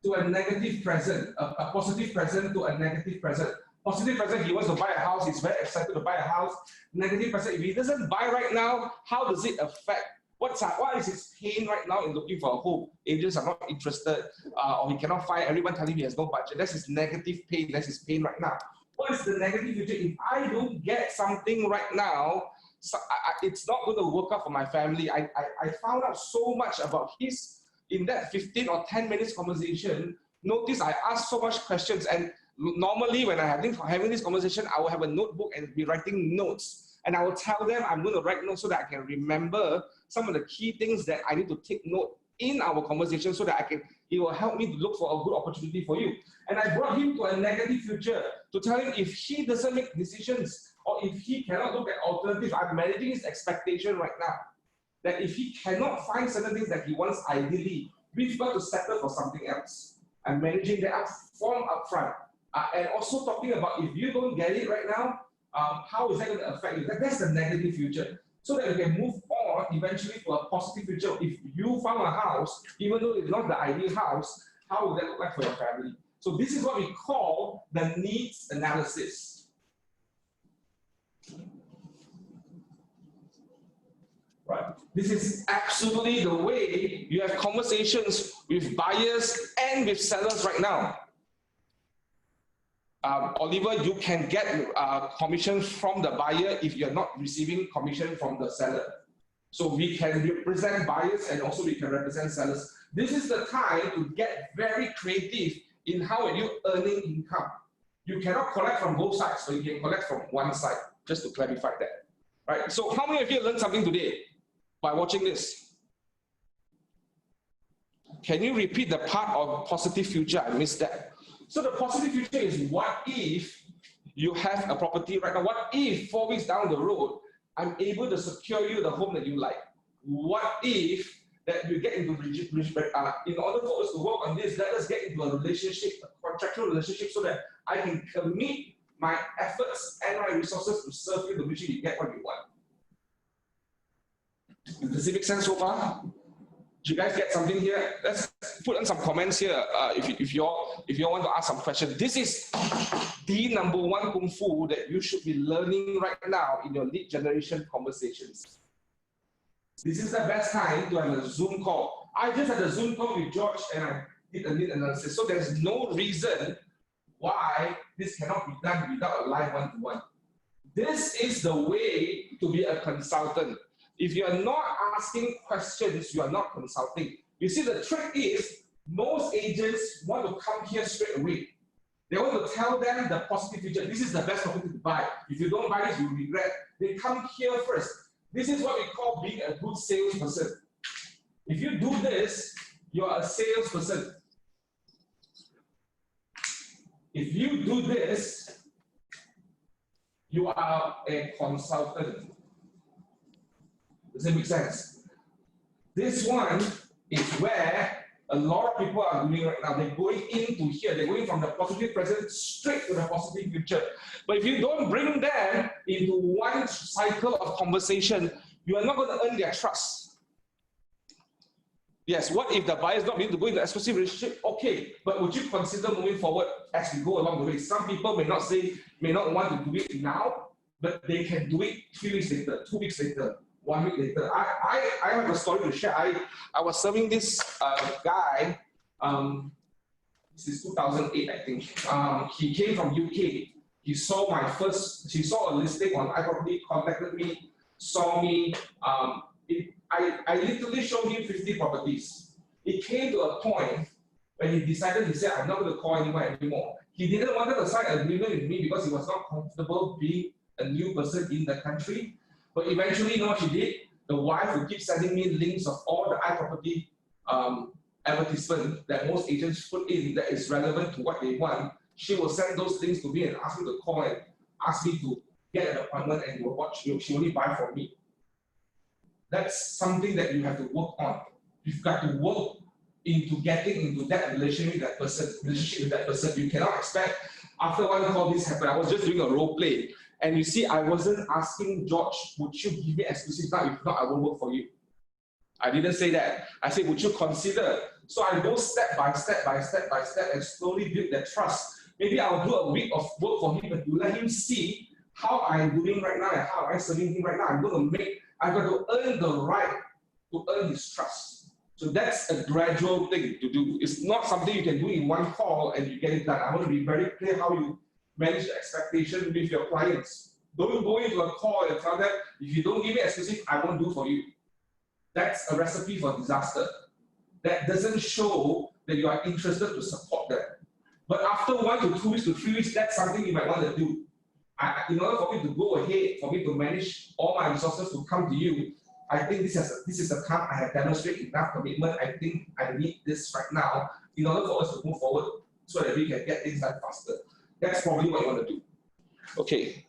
to a negative present, a positive present to a negative present. Positive present, he wants to buy a house, he's very excited to buy a house. Negative present, if he doesn't buy right now, how does it affect? What is his pain right now in looking for a home? Agents are not interested, or he cannot find, everyone telling him he has no budget. That's his negative pain, that's his pain right now. What is the negative future? If I don't get something right now, it's not going to work out for my family. I found out so much about his, in that 15 or 10 minutes conversation. Notice I asked so much questions, and normally when I'm having this conversation, I will have a notebook and be writing notes. And I will tell them I'm going to write notes so that I can remember some of the key things that I need to take note in our conversation so that it will help me to look for a good opportunity for you. And I brought him to a negative future to tell him if he doesn't make decisions or if he cannot look at alternatives, I'm managing his expectation right now. That if he cannot find certain things that he wants ideally, we've got to settle for something else. I'm managing that from upfront. And also talking about if you don't get it right now, how is that going to affect you? That's the negative future. So that we can move on eventually to a positive future. If you found a house, even though it's not the ideal house, how would that look like for your family? So this is what we call the needs analysis. Right. This is absolutely the way you have conversations with buyers and with sellers right now. Oliver, you can get commission from the buyer if you're not receiving commission from the seller. So we can represent buyers and also we can represent sellers. This is the time to get very creative in how are you earning income. You cannot collect from both sides, but you can collect from one side, just to clarify that. Right? So how many of you learned something today by watching this? Can you repeat the part of positive future? I missed that. So the positive future is what if you have a property right now? What if 4 weeks down the road, I'm able to secure you the home that you like? What if that you get into, in order for us to work on this, let us get into a relationship, a contractual relationship so that I can commit my efforts and my resources to serve you to make sure you get what you want. Does it make sense so far? Did you guys get something here? Let's put in some comments here if you all want to ask some questions. This is the #1 kung fu that you should be learning right now in your lead generation conversations. This is the best time to have a Zoom call. I just had a Zoom call with George and I did a lead analysis. So there's no reason why this cannot be done without a live one-to-one. This is the way to be a consultant. If you are not asking questions, you are not consulting. You see, the trick is most agents want to come here straight away. They want to tell them the positive future. This is the best property to buy. If you don't buy this, you regret. They come here first. This is what we call being a good salesperson. If you do this, you are a salesperson. If you do this, you are a consultant. Does it make sense? This one is where a lot of people are doing right now. They're going into here. They're going from the positive present straight to the positive future. But if you don't bring them into one cycle of conversation, you are not going to earn their trust. Yes, what if the buyer is not willing to go into an exclusive relationship? Okay, but would you consider moving forward as we go along the way? Some people may not want to do it now, but they can do it 3 weeks later, 2 weeks later, 1 week later. I have a story to share. I was serving this guy, this is 2008, I think. He came from UK. He saw a listing on iProperty, contacted me, saw me. I literally showed him 50 properties. It came to a point when he decided, he said, I'm not going to call anyone anymore. He didn't want to sign an agreement with me because he was not comfortable being a new person in the country. But eventually, you know what she did? The wife would keep sending me links of all the iProperty advertisement that most agents put in that is relevant to what they want. She will send those links to me and ask me to call and ask me to get an appointment and she only buy from me. That's something that you have to work on. You've got to work into getting into that relationship with that person. You cannot expect after one call this happened. I was just doing a role play, and you see, I wasn't asking George, would you give me exclusive now? If not, I won't work for you. I didn't say that. I said, would you consider? So I go step by step and slowly build that trust. Maybe I'll do a week of work for him, but to let him see how I'm doing right now and how I'm serving him right now. I've got to earn the right to earn his trust. So that's a gradual thing to do. It's not something you can do in one call and you get it done. I want to be very clear how you manage the expectation with your clients. Don't go into a call and tell them, if you don't give me exclusive, I won't do for you. That's a recipe for disaster. That doesn't show that you are interested to support them. But after 1 to 2 weeks to 3 weeks, that's something you might want to do. In order for me to go ahead, for me to manage all my resources to come to you, I think this is a time I have demonstrated enough commitment. I think I need this right now in order for us to move forward so that we can get things done faster. That's probably what you want to do. Okay.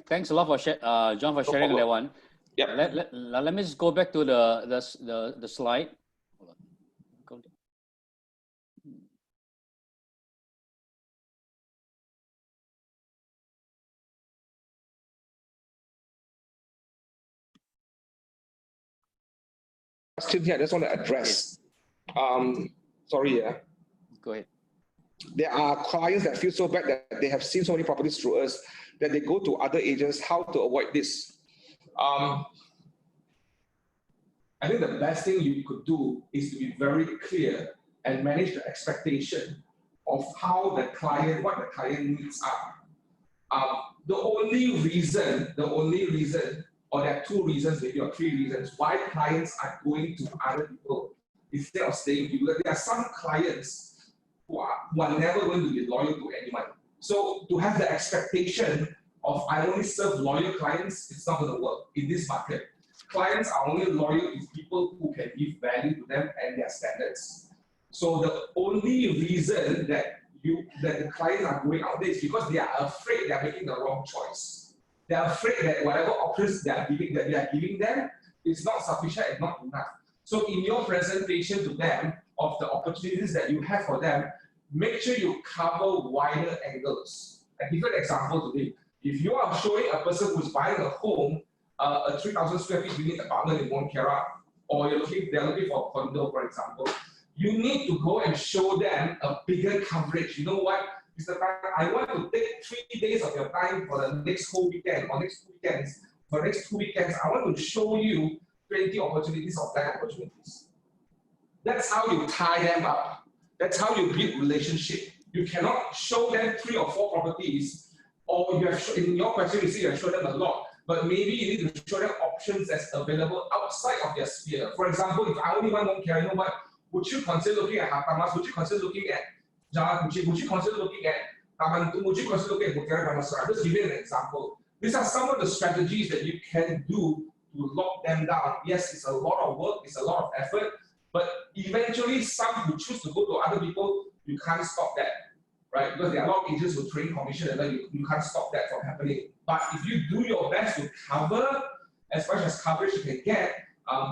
Thanks a lot for John for sharing that one. Yeah. Let me just go back to the slide. Hold on. Question here, I just want to address. Sorry, yeah. Go ahead. There are clients that feel so bad that they have seen so many properties through us that they go to other agents. How to avoid this? I think the best thing you could do is to be very clear and manage the expectation of what the client needs are. The only reason, or there are 2 reasons, maybe, or 3 reasons why clients are going to other people instead of staying with you. There are some clients who are never going to be loyal to anyone. So to have the expectation of I only serve loyal clients, it's not going to work in this market. Clients are only loyal to people who can give value to them and their standards. So the only reason that the clients are going out there is because they are afraid they are making the wrong choice. They are afraid that whatever options they are giving them is not sufficient and not enough. So in your presentation to them of the opportunities that you have for them, make sure you cover wider angles. I give you an example today. If you are showing a person who's buying a home, a 3,000 square feet unit apartment in Mont Kiara, or they're looking for a condo, for example, you need to go and show them a bigger coverage. You know what, Mr. Tan, I want to take 3 days of your time for the next whole weekend, or next 2 weekends. For the next 2 weekends, I want to show you 20 opportunities or 10 opportunities. That's how you tie them up. That's how you build relationship. You cannot show them 3 or 4 properties, or you have, in your question, you say you have shown them a lot, but maybe you need to show them options that's available outside of their sphere. For example, if I only want Mont Kiara, you know what? Would you consider looking at Hatamas? Would you consider looking at Jalan Kuching? Would you consider looking at Taman Tung? Would you consider looking at Mont Kiara Taman Serang? Just give you an example. These are some of the strategies that you can do to lock them down. Yes, it's a lot of work, it's a lot of effort, but eventually some who choose to go to other people, you can't stop that, right? Because there are a lot of agents who train commission and then you can't stop that from happening. But if you do your best to cover as much as coverage you can get,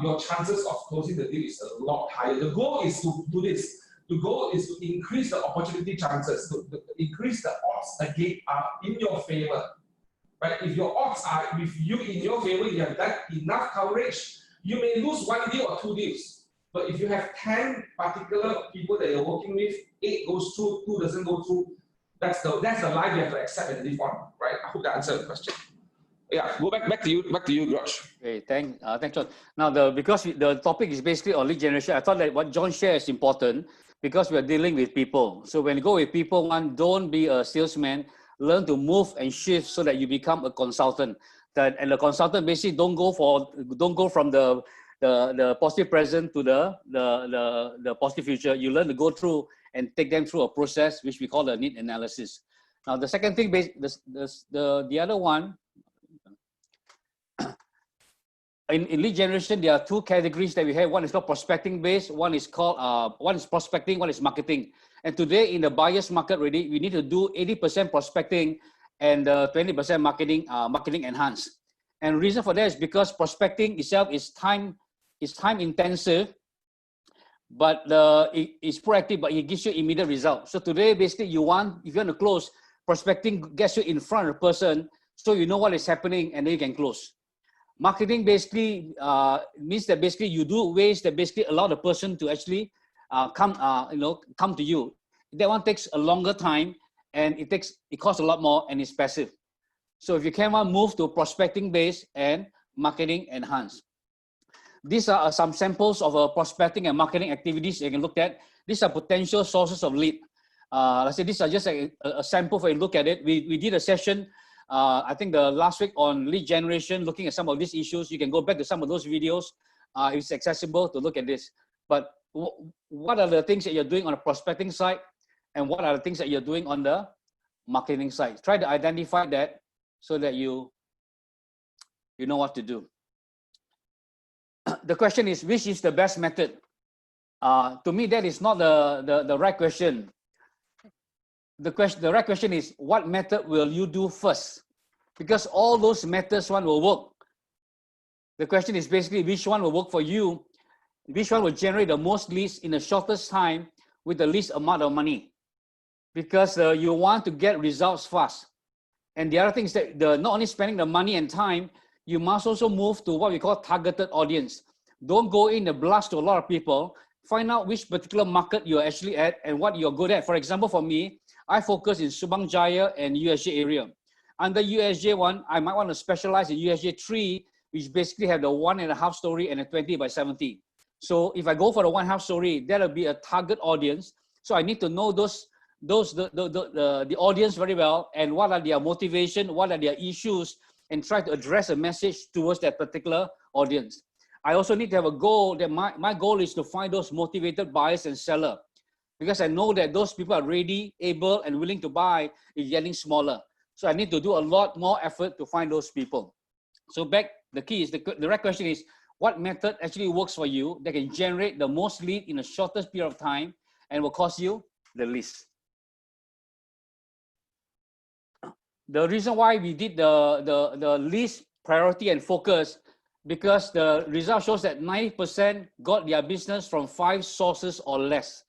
your chances of closing the deal is a lot higher. The goal is to do this. The goal is to increase the opportunity chances, to increase the odds again in your favor. Right? If your odds are with you in your favor, you have done enough coverage, you may lose 1 deal or 2 deals. But if you have 10 particular people that you're working with, 8 goes through, 2 doesn't go through, that's the life you have to accept and live on, right? I hope that answered the question. Yeah, go back to you, Josh. Okay, thanks, John. Now, because the topic is basically on lead generation, I thought that what John shared is important because we are dealing with people. So when you go with people, don't be a salesman. Learn to move and shift so that you become a consultant. And the consultant basically don't go from the positive present to the positive future. You learn to go through and take them through a process which we call the need analysis. Now, the second thing, the other one. In lead generation, there are 2 categories that we have. One is called prospecting based. One is prospecting. One is marketing. And today in the buyer's market, already we need to do 80% prospecting and 20% marketing enhanced. And reason for that is because prospecting itself is time intensive, but it's proactive, but it gives you immediate results. So today, basically, if you want to close, prospecting gets you in front of the person, so you know what is happening, and then you can close. Marketing basically means that basically you do ways that basically allow the person to actually come to you. That one takes a longer time, and it costs a lot more, and it's passive. So if you can move to prospecting based and marketing enhanced. These are some samples of prospecting and marketing activities you can look at. These are potential sources of lead. Let's say these are just a sample for you to look at it. We did a session, I think the last week, on lead generation, looking at some of these issues. You can go back to some of those videos. It's accessible to look at this. But what are the things that you're doing on the prospecting side, and what are the things that you're doing on the marketing side? Try to identify that so that you know what to do. The question is, which is the best method? To me, that is not the right question. The right question is, what method will you do first? Because all those methods will work. The question is basically, which one will work for you? Which one will generate the most leads in the shortest time with the least amount of money? Because you want to get results fast. And the other thing is that not only spending the money and time, you must also move to what we call targeted audience. Don't go in and blast to a lot of people. Find out which particular market you're actually at and what you're good at. For example, for me, I focus in Subang Jaya and USJ area. Under USJ 1, I might want to specialize in USJ 3, which basically have the 1.5 story and a 20 by 70. So if I go for the 1.5 story, that'll be a target audience. So I need to know the audience very well, and what are their motivation, what are their issues, and try to address a message towards that particular audience. I also need to have a goal that my goal is to find those motivated buyers and sellers, because I know that those people are ready, able, and willing to buy is getting smaller. So I need to do a lot more effort to find those people. So the key is, the right question is, what method actually works for you that can generate the most lead in the shortest period of time and will cost you the least? The reason why we did the least priority and focus, because the result shows that 90% got their business from 5 sources or less.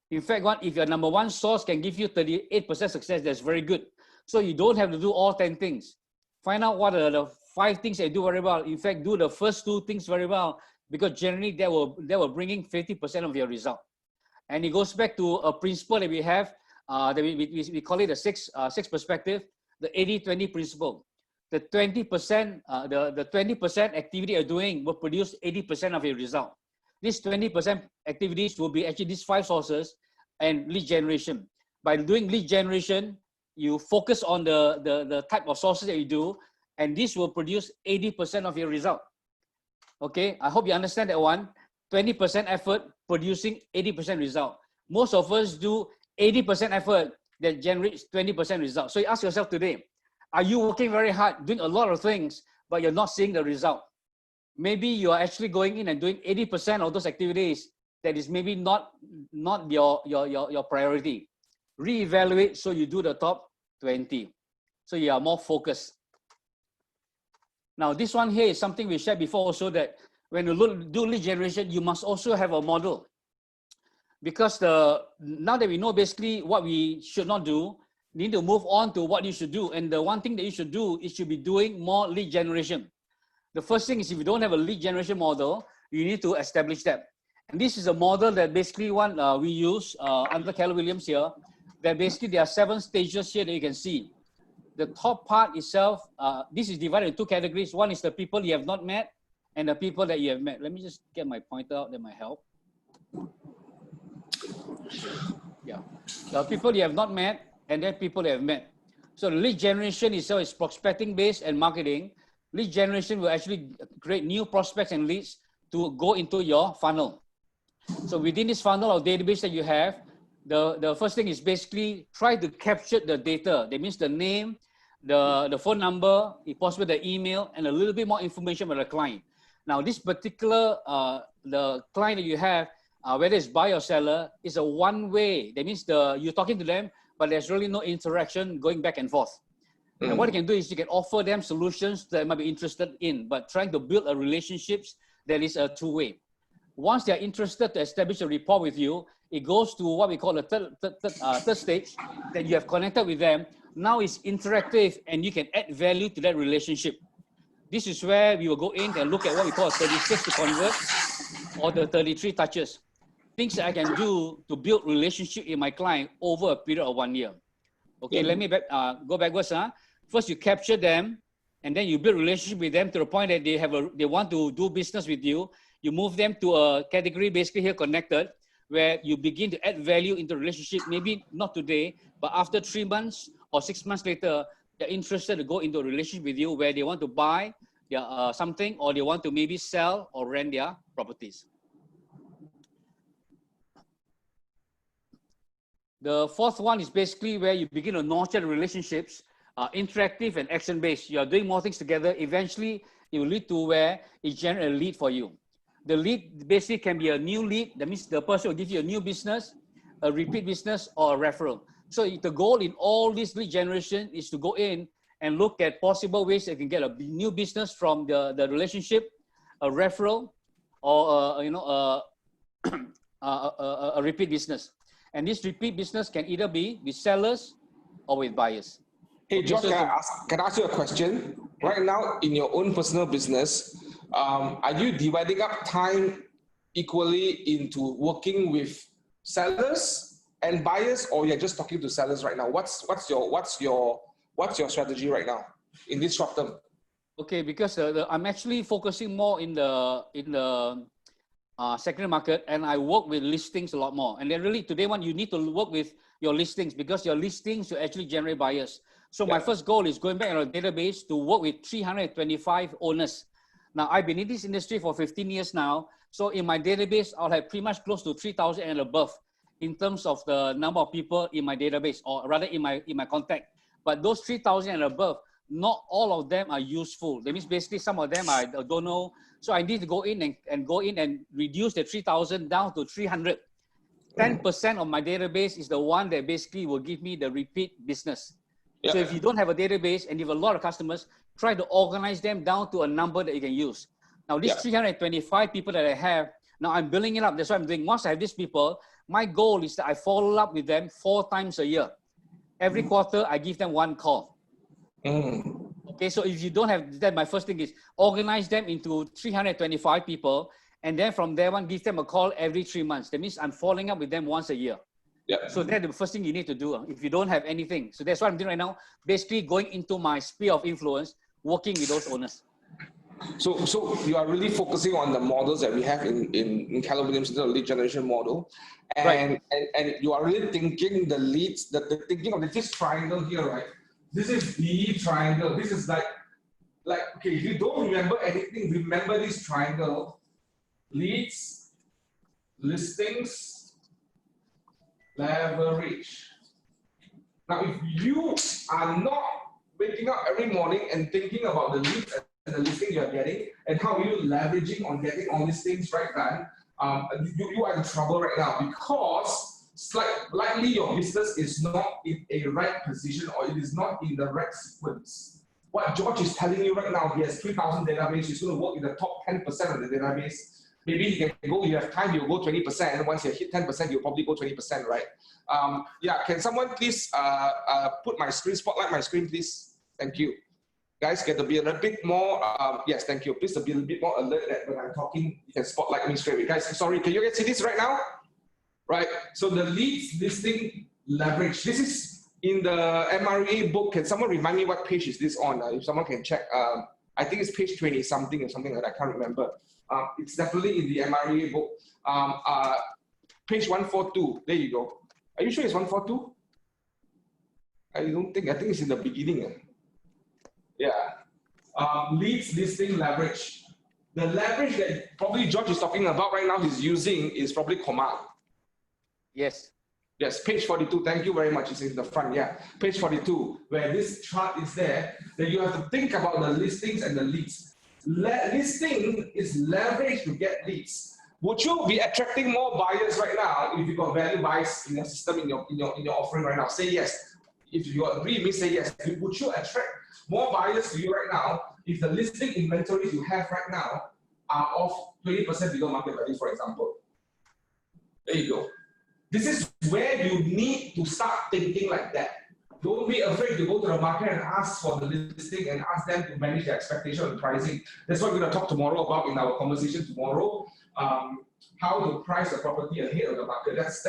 In fact, if your number 1 source can give you 38% success, that's very good. So you don't have to do all 10 things. Find out what are the 5 things that you do very well. In fact, do the first 2 things very well, because generally they will bring in 50% of your result. And it goes back to a principle that we have, that we call it the 6 perspective, the 80-20 principle. The 20%, the 20% activity you're doing will produce 80% of your result. These 20% activities will be actually these 5 sources and lead generation. By doing lead generation, you focus on the type of sources that you do, and this will produce 80% of your result. Okay, I hope you understand that one. 20% effort producing 80% result. Most of us do 80% effort that generates 20% result. So you ask yourself today, are you working very hard, doing a lot of things, but you're not seeing the result? Maybe you are actually going in and doing 80% of those activities that is maybe not your priority. Reevaluate so you do the top 20. So you are more focused. Now this one here is something we shared before also, that when you do lead generation, you must also have a model. Because now that we know basically what we should not do, we need to move on to what you should do. And the one thing that you should do is should be doing more lead generation. The first thing is, if you don't have a lead generation model, you need to establish that. And this is a model that basically we use under Keller Williams here, that basically there are 7 stages here that you can see. The top part itself, this is divided into 2 categories. One is the people you have not met and the people that you have met. Let me just get my pointer out, that might help. Yeah, the people you have not met and then people you have met. So the lead generation itself is prospecting based and marketing. Lead generation will actually create new prospects and leads to go into your funnel. So within this funnel or database that you have, the first thing is basically try to capture the data. That means the name, the phone number, if possible the email, and a little bit more information about the client. Now this particular, the client that you have, whether it's buyer or seller, is a one-way. That means you're talking to them, but there's really no interaction going back and forth. And what you can do is you can offer them solutions that they might be interested in, but trying to build a relationships that is a two-way. Once they're interested to establish a rapport with you, it goes to what we call the third stage, that you have connected with them. Now it's interactive and you can add value to that relationship. This is where we will go in and look at what we call 36 to convert or the 33 touches. Things that I can do to build relationship in my client over a period of 1 year. Okay, let me go backwards. First, you capture them, and then you build relationship with them to the point that they want to do business with you. You move them to a category, basically here connected, where you begin to add value into the relationship. Maybe not today, but after 3 months or 6 months later, they're interested to go into a relationship with you where they want to buy something, or they want to maybe sell or rent their properties. The fourth one is basically where you begin to nurture the relationships, interactive and action-based. You are doing more things together. Eventually, it will lead to where it generates a lead for you. The lead basically can be a new lead. That means the person will give you a new business, a repeat business, or a referral. So the goal in all this lead generation is to go in and look at possible ways that you can get a new business from the relationship, a referral, or a repeat business. And this repeat business can either be with sellers or with buyers. Hey, George, can I ask you a question? Right now, in your own personal business, are you dividing up time equally into working with sellers and buyers, or you're just talking to sellers right now? What's your strategy right now in this short term? Okay, because I'm actually focusing more in the secondary market, and I work with listings a lot more. And then really today you need to work with your listings, because your listings will actually generate buyers. So my first goal is going back in our database to work with 325 owners. Now I've been in this industry for 15 years now. So in my database, I'll have pretty much close to 3,000 and above in terms of the number of people in my database, or rather in my contact. But those 3,000 and above, not all of them are useful. That means basically some of them I don't know. So I need to go in and reduce the 3,000 down to 300. 10% of my database is the one that basically will give me the repeat business. Yeah. So if you don't have a database and you have a lot of customers, try to organize them down to a number that you can use. Now these 325 people that I have, now I'm building it up. That's what I'm doing. Once I have these people, my goal is that I follow up with them 4 times a year. Every quarter, I give them 1 call. Okay, so if you don't have that, my first thing is organize them into 325 people, and then from there on, give them a call every 3 months. That means I'm following up with them once a year. Yeah. So that's the first thing you need to do if you don't have anything. So that's what I'm doing right now, basically going into my sphere of influence, working with those owners. So you are really focusing on the models that we have in Keller Williams, the lead generation model, and you are really thinking the leads, thinking of this triangle here, right? This is the triangle. This is like okay, if you don't remember anything, remember this triangle: leads, listings, leverage. Now, if you are not waking up every morning and thinking about the leads and the listing you're getting and how you're leveraging on getting all these things right then, you are in trouble right now, because likely your business is not in a right position, or it is not in the right sequence. What George is telling you right now, he has 3,000 database, he's going to work in the top 10% of the database. Maybe he can go, you have time, you'll go 20%. Once you hit 10%, you'll probably go 20%, right? Yeah, can someone please put my screen, spotlight my screen, please? Thank you. Guys, get to be a little bit more, yes, thank you. Please be a little bit more alert that when I'm talking, you can spotlight me straight away. Guys, sorry, can you guys see this right now? Right, so the leads, listing, leverage. This is in the MRA book. Can someone remind me what page is this on? If someone can check, I think it's page 20 something or something like that, I can't remember. It's definitely in the MRA book. Page 142, there you go. Are you sure it's 142? I think it's in the beginning. Yeah. Leads, listing, leverage. The leverage that probably George is talking about right now, he's using is probably Command. Yes. Yes, page 42. Thank you very much. It's in the front. Yeah, page 42, where this chart is there. Then you have to think about the listings and the leads. Listing is leverage to get leads. Would you be attracting more buyers right now if you got value buys in your system, in your offering right now? Say yes. If you agree, me say yes. Would you attract more buyers to you right now if the listing inventories you have right now are off 20% below market value, for example. There you go. This is where you need to start thinking like that. Don't be afraid to go to the market and ask for the listing and ask them to manage their expectation on pricing. That's what we're going to talk tomorrow about in our conversation tomorrow. How to price the property ahead of the market. That's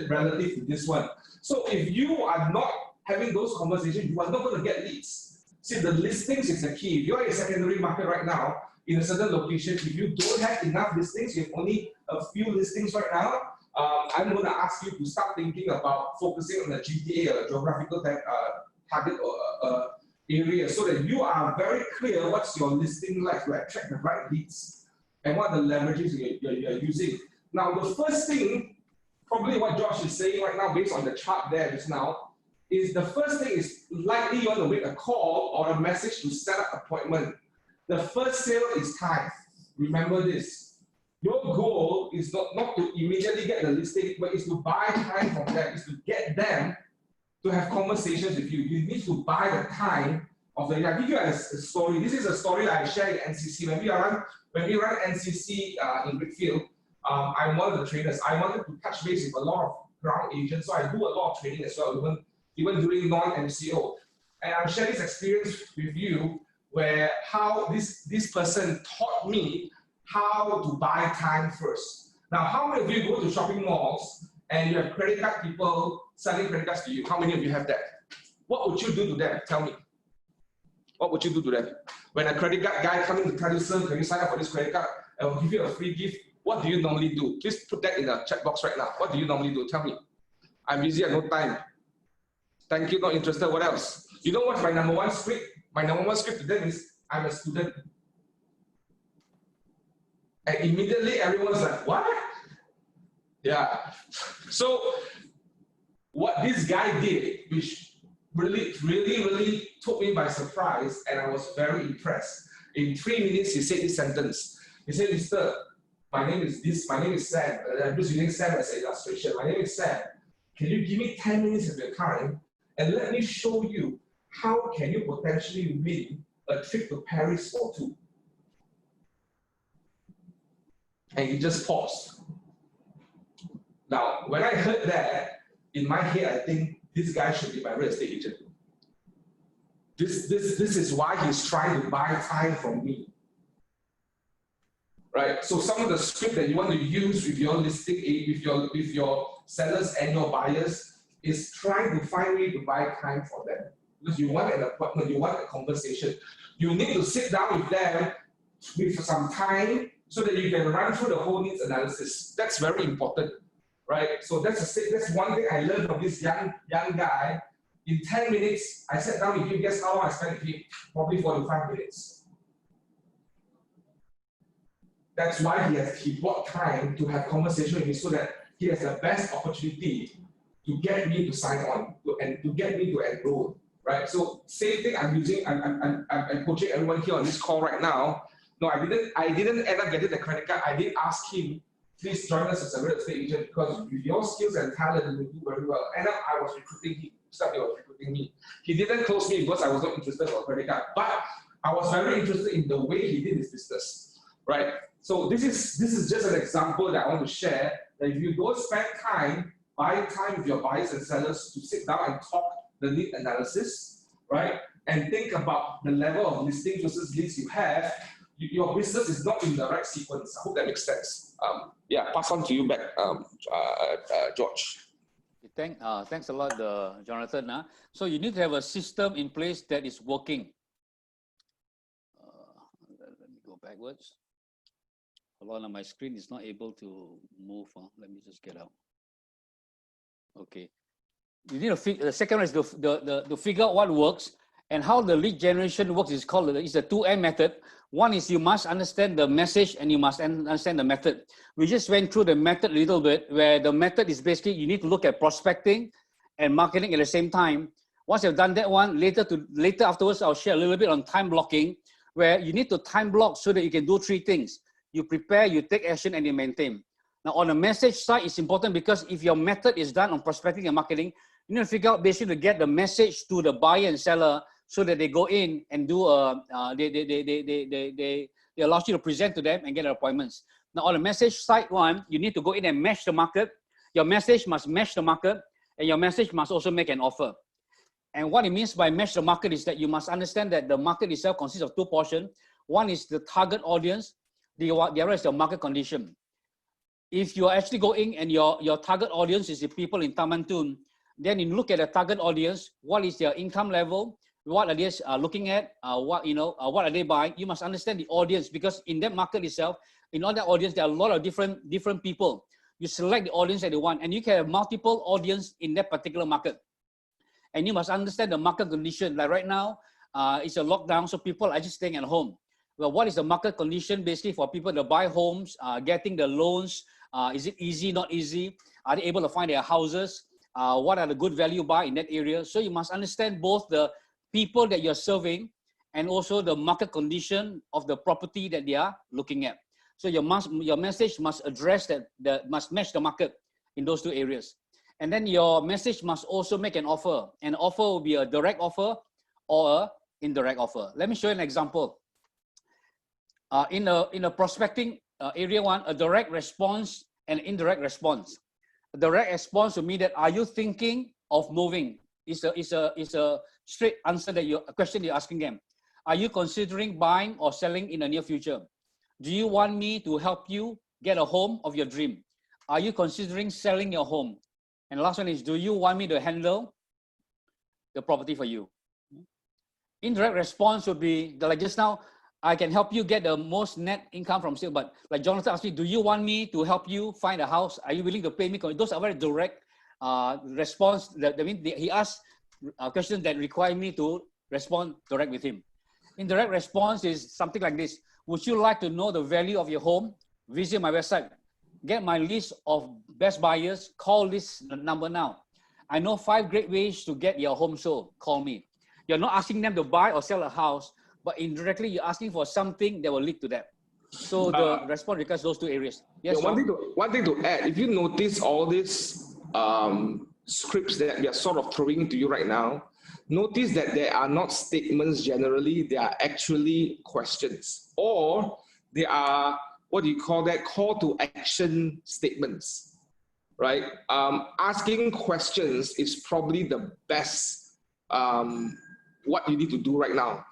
relative to this one. So if you are not having those conversations, you are not going to get leads. See, the listings is the key. If you're in a secondary market right now, in a certain location, if you don't have enough listings, you have only a few listings right now, I'm going to ask you to start thinking about focusing on the GTA or geographical target area so that you are very clear what's your listing like to attract the right leads and what the leverages you're using. Now, the first thing, probably what Josh is saying right now based on the chart there just now, is the first thing is likely you want to make a call or a message to set up appointment. The first sale is time. Remember this. Your goal is not to immediately get the listing, but is to buy time from them, is to get them to have conversations with you. You need to buy the time of the. I'll give you a story. This is a story that I shared in NCC. When we run NCC in Brickfield, I'm one of the trainers. I wanted to touch base with a lot of ground agents, so I do a lot of training as well, even during non-MCO. And I'll share this experience with you where how this person taught me how to buy time first. Now, how many of you go to shopping malls and you have credit card people selling credit cards to you? How many of you have that? What would you do to them? Tell me. What would you do to them? When a credit card guy comes in to tell you, sir, can you sign up for this credit card? I will give you a free gift. What do you normally do? Please put that in the chat box right now. What do you normally do? Tell me. I'm busy, I have no time. Thank you, not interested. What else? You know what's my number one script? My number one script to them is, I'm a student. And immediately everyone's like, what? Yeah. So what this guy did, which really took me by surprise, and I was very impressed. In 3 minutes, he said this sentence. He said, Mister, my name is Sam. I'm just using Sam as an illustration. My name is Sam. Can you give me 10 minutes of your time and let me show you how can you potentially win a trip to Paris for two? And he just paused. Now, when I heard that, in my head, I think this guy should be my real estate agent. This is why he's trying to buy time from me. Right? So some of the script that you want to use with your listing, with your sellers and your buyers is trying to find a way to buy time for them. Because you want an appointment, you want a conversation. You need to sit down with them with some time so that you can run through the whole needs analysis. That's very important, right? So that's one thing I learned from this young guy. In 10 minutes, I sat down with him. Guess how long I spent with him? Probably 45 minutes. That's why he bought time to have conversation with me so that he has the best opportunity to get me to sign on and to get me to enroll, right? So same thing I'm coaching everyone here on this call right now. No, I didn't end up getting the credit card. I did ask him, please join us as a real estate agent because with your skills and talent, you will do very well. And I was recruiting him. He was recruiting me. He didn't close me because I was not interested in a credit card, but I was very interested in the way he did his business, right? So this is just an example that I want to share, that if you don't spend time, buying time with your buyers and sellers to sit down and talk the need analysis, right? And think about the level of listings versus leads you have, your business is not in the right sequence. I hope that makes sense. Yeah, pass on to you back, George. Thanks a lot, Jonathan. So you need to have a system in place that is working. Let me go backwards. Hold on, my screen is not able to move. Let me just get out. Okay. You need to the second one is to figure out what works, and how the lead generation works is called, it's a 2M method. One is you must understand the message and you must understand the method. We just went through the method a little bit, where the method is basically you need to look at prospecting and marketing at the same time. Once you've done that one, later afterwards, I'll share a little bit on time blocking, where you need to time block so that you can do 3 things. You prepare, you take action, and you maintain. Now, on the message side, it's important because if your method is done on prospecting and marketing, you need to figure out basically to get the message to the buyer and seller so that they go in and do It allows you to present to them and get appointments. Now on the message side one, you need to go in and match the market. Your message must match the market, and your message must also make an offer. And what it means by match the market is that you must understand that the market itself consists of two portions. One is the target audience, the other is the market condition. If you're actually going and your target audience is the people in Taman Tun, then you look at the target audience, what is their income level, what are they looking at, what are they buying. You must understand the audience, because in that market itself, in all that audience, there are a lot of different people. You select the audience that you want, and you can have multiple audience in that particular market. And you must understand the market condition. Like right now, it's a lockdown, so people are just staying at home. Well, what is the market condition basically for people to buy homes, getting the loans? Is it easy, not easy? Are they able to find their houses? What are the good value buy in that area? So you must understand both the people that you're serving and also the market condition of the property that they are looking at. So your message must address must match the market in those two areas. And then your message must also make an offer. An offer will be a direct offer or an indirect offer. Let me show you an example. In a prospecting area one, a direct response and indirect response. A direct response to me that, are you thinking of moving? It's a straight answer that a question you're asking them. Are you considering buying or selling in the near future? Do you want me to help you get a home of your dream? Are you considering selling your home? And the last one is, do you want me to handle the property for you? Indirect response would be, like just now, I can help you get the most net income from sale. But like Jonathan asked me, do you want me to help you find a house? Are you willing to pay me? Those are very direct response. That means he asked questions that require me to respond direct with him. Indirect response is something like this. Would you like to know the value of your home? Visit my website. Get my list of best buyers. Call this number now. I know 5 great ways to get your home sold. Call me. You're not asking them to buy or sell a house, but indirectly you're asking for something that will lead to that. So the response regards those two areas. Yes. Yeah, one thing to add, if you notice all these scripts that we are sort of throwing to you right now, notice that they are not statements generally, they are actually questions, or they are, what do you call that, call to action statements, right? Asking questions is probably the best what you need to do right now.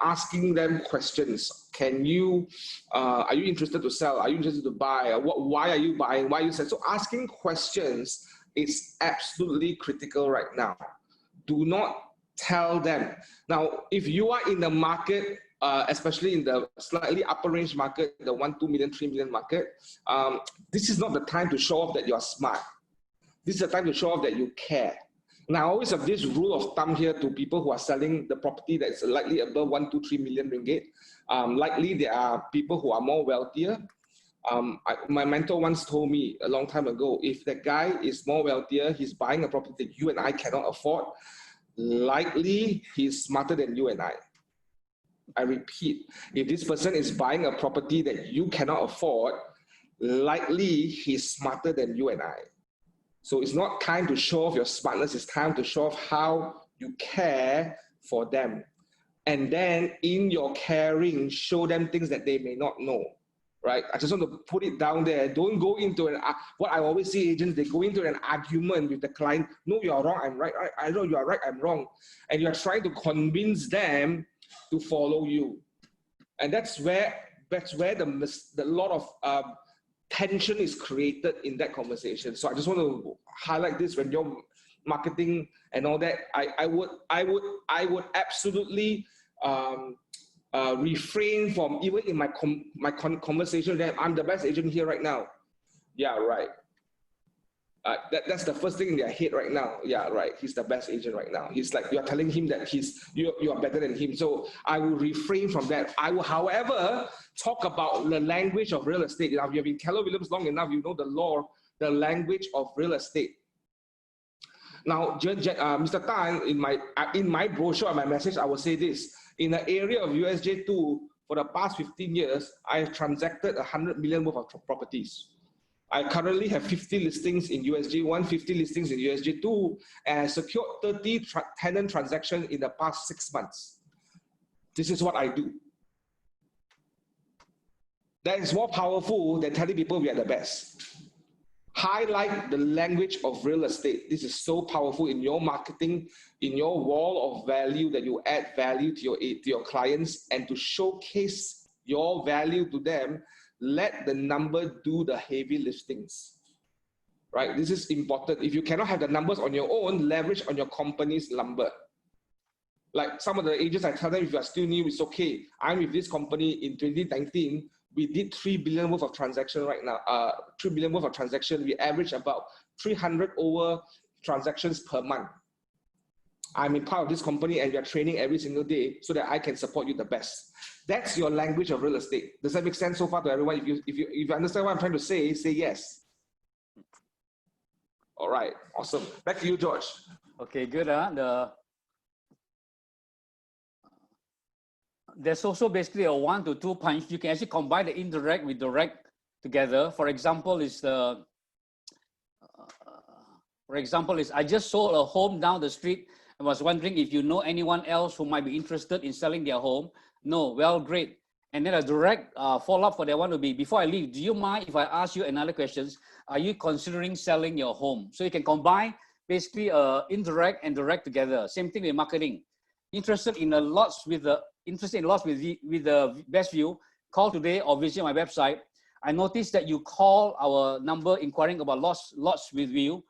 Asking them questions. Can you, are you interested to sell? Are you interested to buy? Why are you buying? Why are you selling? So asking questions is absolutely critical right now. Do not tell them. Now, if you are in the market, especially in the slightly upper range market, the 1, 2 million, 3 million market, this is not the time to show off that you're smart. This is the time to show off that you care. Now, I always have this rule of thumb here to people who are selling the property that's likely above 1, 2, 3 million ringgit. Likely there are people who are more wealthier. My mentor once told me a long time ago, if the guy is more wealthier, he's buying a property that you and I cannot afford, likely he's smarter than you and I. I repeat, if this person is buying a property that you cannot afford, likely he's smarter than you and I. So it's not time to show off your smartness, it's time to show off how you care for them. And then in your caring, show them things that they may not know, right? I just want to put it down there. Don't go into what I always see agents, they go into an argument with the client. No, you are wrong, I'm right. I know you are right, I'm wrong. And you're trying to convince them to follow you. And that's where the lot of tension is created in that conversation. So I just want to highlight this when you're marketing and all that. I would absolutely refrain from, even in my conversation, that I'm the best agent here right now. Yeah, right. That's the first thing in their head right now. Yeah, right. He's the best agent right now. He's like, you're telling him that you are better than him. So I will refrain from that. I will, however, talk about the language of real estate. Now, if you have been Keller Williams long enough, you know the law, the language of real estate. Now, Mr. Tan, in my brochure, my message, I will say this. In the area of USJ2, for the past 15 years, I have transacted 100 million worth of properties. I currently have 50 listings in USJ1, 50 listings in USJ2, and I secured 30 tenant transactions in the past 6 months. This is what I do. that is more powerful than telling people we are the best. Highlight the language of real estate. This is so powerful in your marketing, in your wall of value, that you add value to your clients, and to showcase your value to them. Let the number do the heavy liftings, right? This is important. If you cannot have the numbers on your own, leverage on your company's number. Like some of the agents, I tell them, if you are still new, it's okay. I'm with this company in 2019. We did 3 billion worth of transaction right now. 3 billion worth of transaction. We average about 300 over transactions per month. I'm a part of this company, and we are training every single day so that I can support you the best. That's your language of real estate. Does that make sense so far to everyone? If you understand what I'm trying to say yes. All right, awesome. Back to you, George. Okay, good. There's also basically a 1 to 2 punch. You can actually combine the indirect with direct together. For example, I just sold a home down the street. I was wondering if you know anyone else who might be interested in selling their home. No, well, great. And then a direct follow-up for that one would be, before I leave, do you mind if I ask you another question? Are you considering selling your home? So you can combine basically indirect and direct together. Same thing with marketing. Interested in lots with the best view, call today or visit my website. I noticed that you call our number inquiring about lots with view.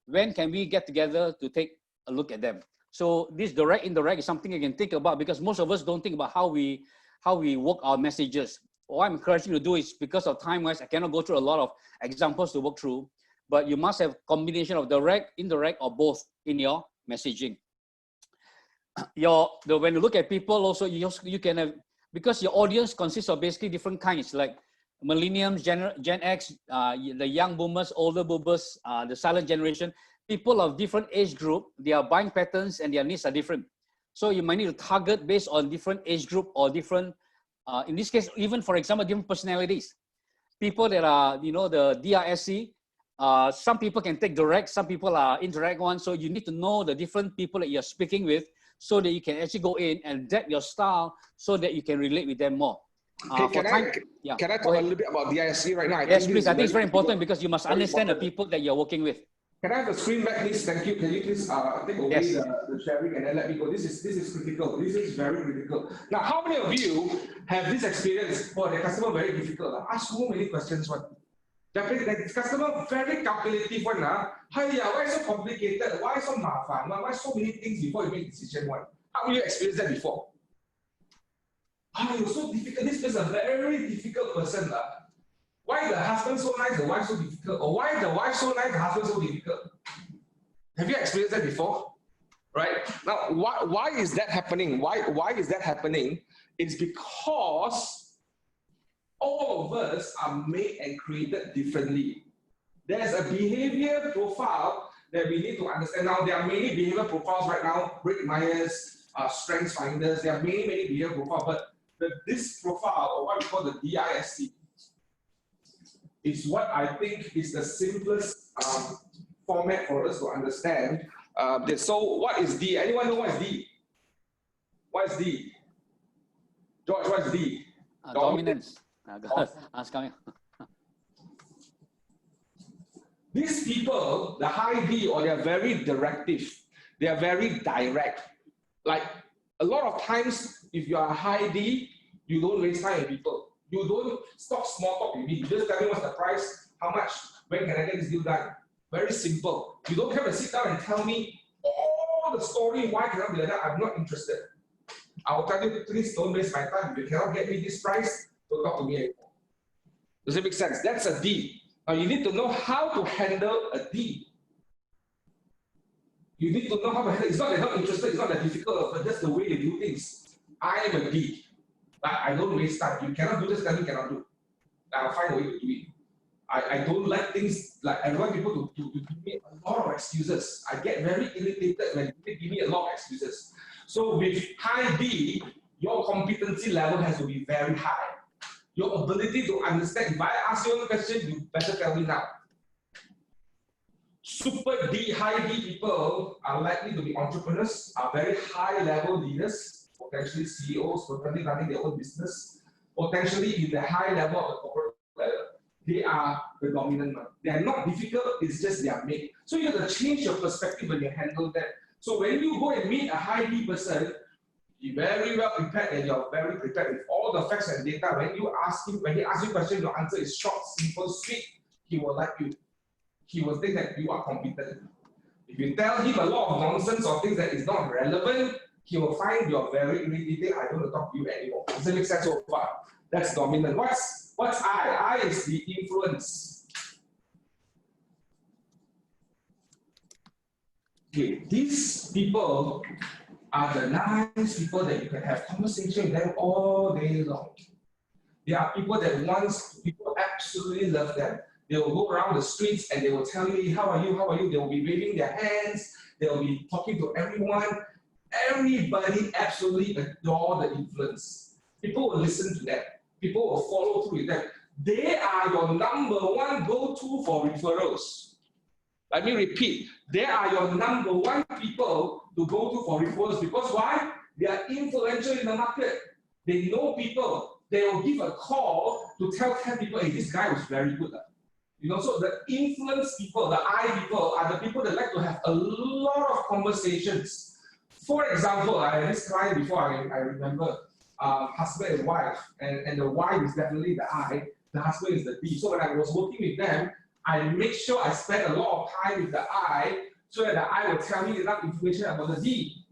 When can we get together to take a look at them? So this direct, indirect is something you can think about, because most of us don't think about how we work our messages. What I'm encouraging you to do is, because of time-wise, I cannot go through a lot of examples to work through, but you must have combination of direct, indirect, or both in your messaging. When you look at people also, you can have, because your audience consists of basically different kinds, like millennials, Gen X, the young boomers, older boomers, the silent generation, people of different age group, their buying patterns and their needs are different. So you might need to target based on different age group or different, in this case, even for example, different personalities. People that are, the DISC, some people can take direct, some people are indirect ones. So you need to know the different people that you're speaking with, so that you can actually go in and adapt your style so that you can relate with them more. Hey, can I talk a little bit about DISC right now? Yes, please. I think it's very important, because you must understand the people that you're working with. Can I have the screen back, please? Thank you. Can you please take away the sharing and then let me go? This is critical. This is very critical. Now, how many of you have this experience? Oh, the customer very difficult. Ask so many questions. The customer very calculative one. Why so complicated? Why so mafan? Why so many things before you make decision one? How have you experienced that before? You're so difficult. This is a very difficult person. Why the husband so nice, the wife so difficult? Or why the wife so nice, the husband so difficult? Have you experienced that before? Right? Now, why is that happening? Why is that happening? It's because all of us are made and created differently. There's a behavior profile that we need to understand. Now, there are many behavior profiles right now, Rick Myers, Strengths Finders, there are many behavior profiles, but this profile, or what we call the DISC, is what I think is the simplest format for us to understand. So what is D? Anyone know what is D? What is D? George, what is D? Dominance. These people, the high D, or they're very directive, they are very direct. Like a lot of times, if you are a high D, you don't waste time with people. You don't stop small talk with me. You just tell me what's the price, how much, when can I get this deal done. Very simple. You don't come and sit down and tell me all the story, why cannot be like that. I'm not interested. I'll tell you, please don't waste my time. If you cannot get me this price, don't talk to me anymore. Does it make sense? That's a D. Now you need to know how to handle a D. You need to know how to handle it. It's not that they're not interested, it's not that difficult, but that's the way they do things. I am a D. I don't waste time. You cannot do this, then you cannot do. I'll find a way to do it. I don't like things like, I want people to give me a lot of excuses. I get very irritated when they give me a lot of excuses. So with high D, your competency level has to be very high. Your ability to understand, if I ask you a question, you better tell me now. Super D, high D people are likely to be entrepreneurs, are very high level leaders, potentially CEOs, potentially running their own business, potentially in the high level of the corporate ladder, they are the dominant one. They are not difficult, it's just their make. So you have to change your perspective when you handle that. So when you go and meet a high D person, you're very well prepared and you're very prepared with all the facts and data. When you ask him, when he asks you a question, your answer is short, simple, sweet, he will like you. He will think that you are competent. If you tell him a lot of nonsense or things that is not relevant, he will find you're very irritating. I don't want to talk to you anymore. Does it make sense so far? That's dominant. What's I? I is the influence. Okay, these people are the nice people that you can have conversation with them all day long. They are people that people absolutely love them. They will go around the streets and they will tell you, how are you, how are you? They will be waving their hands. They will be talking to everyone. Everybody absolutely adore the influence. People will listen to them. People will follow through with them. They are your number one go-to for referrals. Let me repeat. They are your number one people to go to for referrals because why? They are influential in the market. They know people. They will give a call to tell 10 people, hey, this guy was very good. You know, so the influence people, the I people, are the people that like to have a lot of conversations. For example, I had this client before, I remember, husband and wife, and the wife is definitely the I, the husband is the D. So when I was working with them, I make sure I spend a lot of time with the I, so that the I will tell me enough information about the D.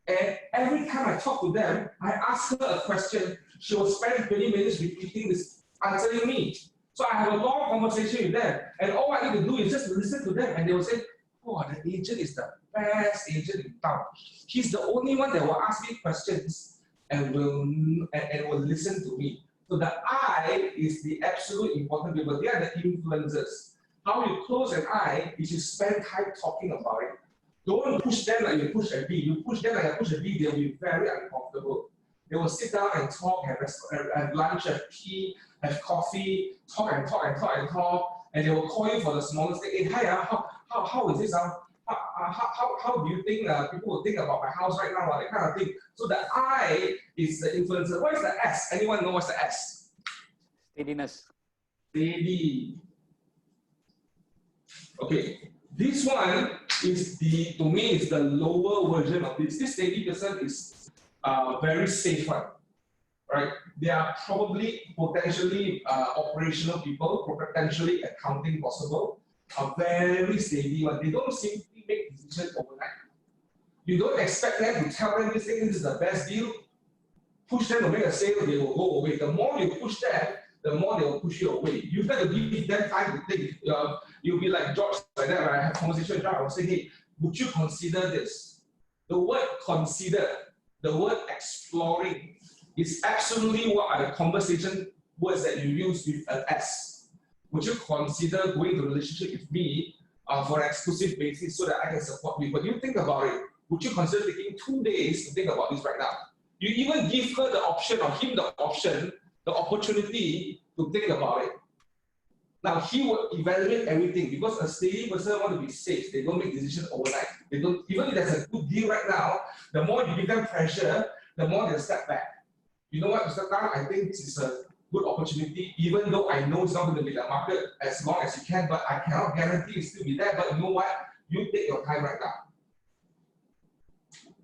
And every time I talk to them, I ask her a question, she will spend 20 minutes repeating this, answering me. So I have a long conversation with them, and all I need to do is just listen to them, and they will say, oh, the agent is the best agent in town. He's the only one that will ask me questions and will listen to me. So the I is the absolute important people. They are the influencers. How you close an I is you spend time talking about it. Don't push them like you push a bee. You push them like you push a bee, they'll be very uncomfortable. They will sit down and talk, have lunch, have tea, have coffee, talk, and they will call you for the smallest thing. Hey, hi, how is this? How do you think people will think about my house right now? That kind of thing. So the I is the influencer. What is the S? Anyone know what's the S? Steadiness. Steady. Okay, this one is to me, is the lower version of this. This steady person is very safe one, right? They are probably potentially operational people, potentially accounting possible, are very steady one. They don't simply make decisions overnight. You don't expect them to tell them this is the best deal, push them to make a sale, they will go away. The more you push them, the more they will push you away. You've got to give them time to think. You'll be like George, like that, when I have a conversation with George, I will say, hey, would you consider this? The word consider, the word exploring is absolutely what are the conversation words that you use with an S. Would you consider going to a relationship with me for an exclusive basis so that I can support you? But you think about it. Would you consider taking 2 days to think about this right now? You even give her the option or him the option, the opportunity to think about it. Now he will evaluate everything because a steady person want to be safe. They don't make decisions overnight. They don't, even if there's a good deal right now, the more you give them pressure, the more they'll step back. You know what, Mr. Tang, I think it's a good opportunity, even though I know it's not going to be the market as long as you can, but I cannot guarantee it'll still be there. But you know what? You take your time right now.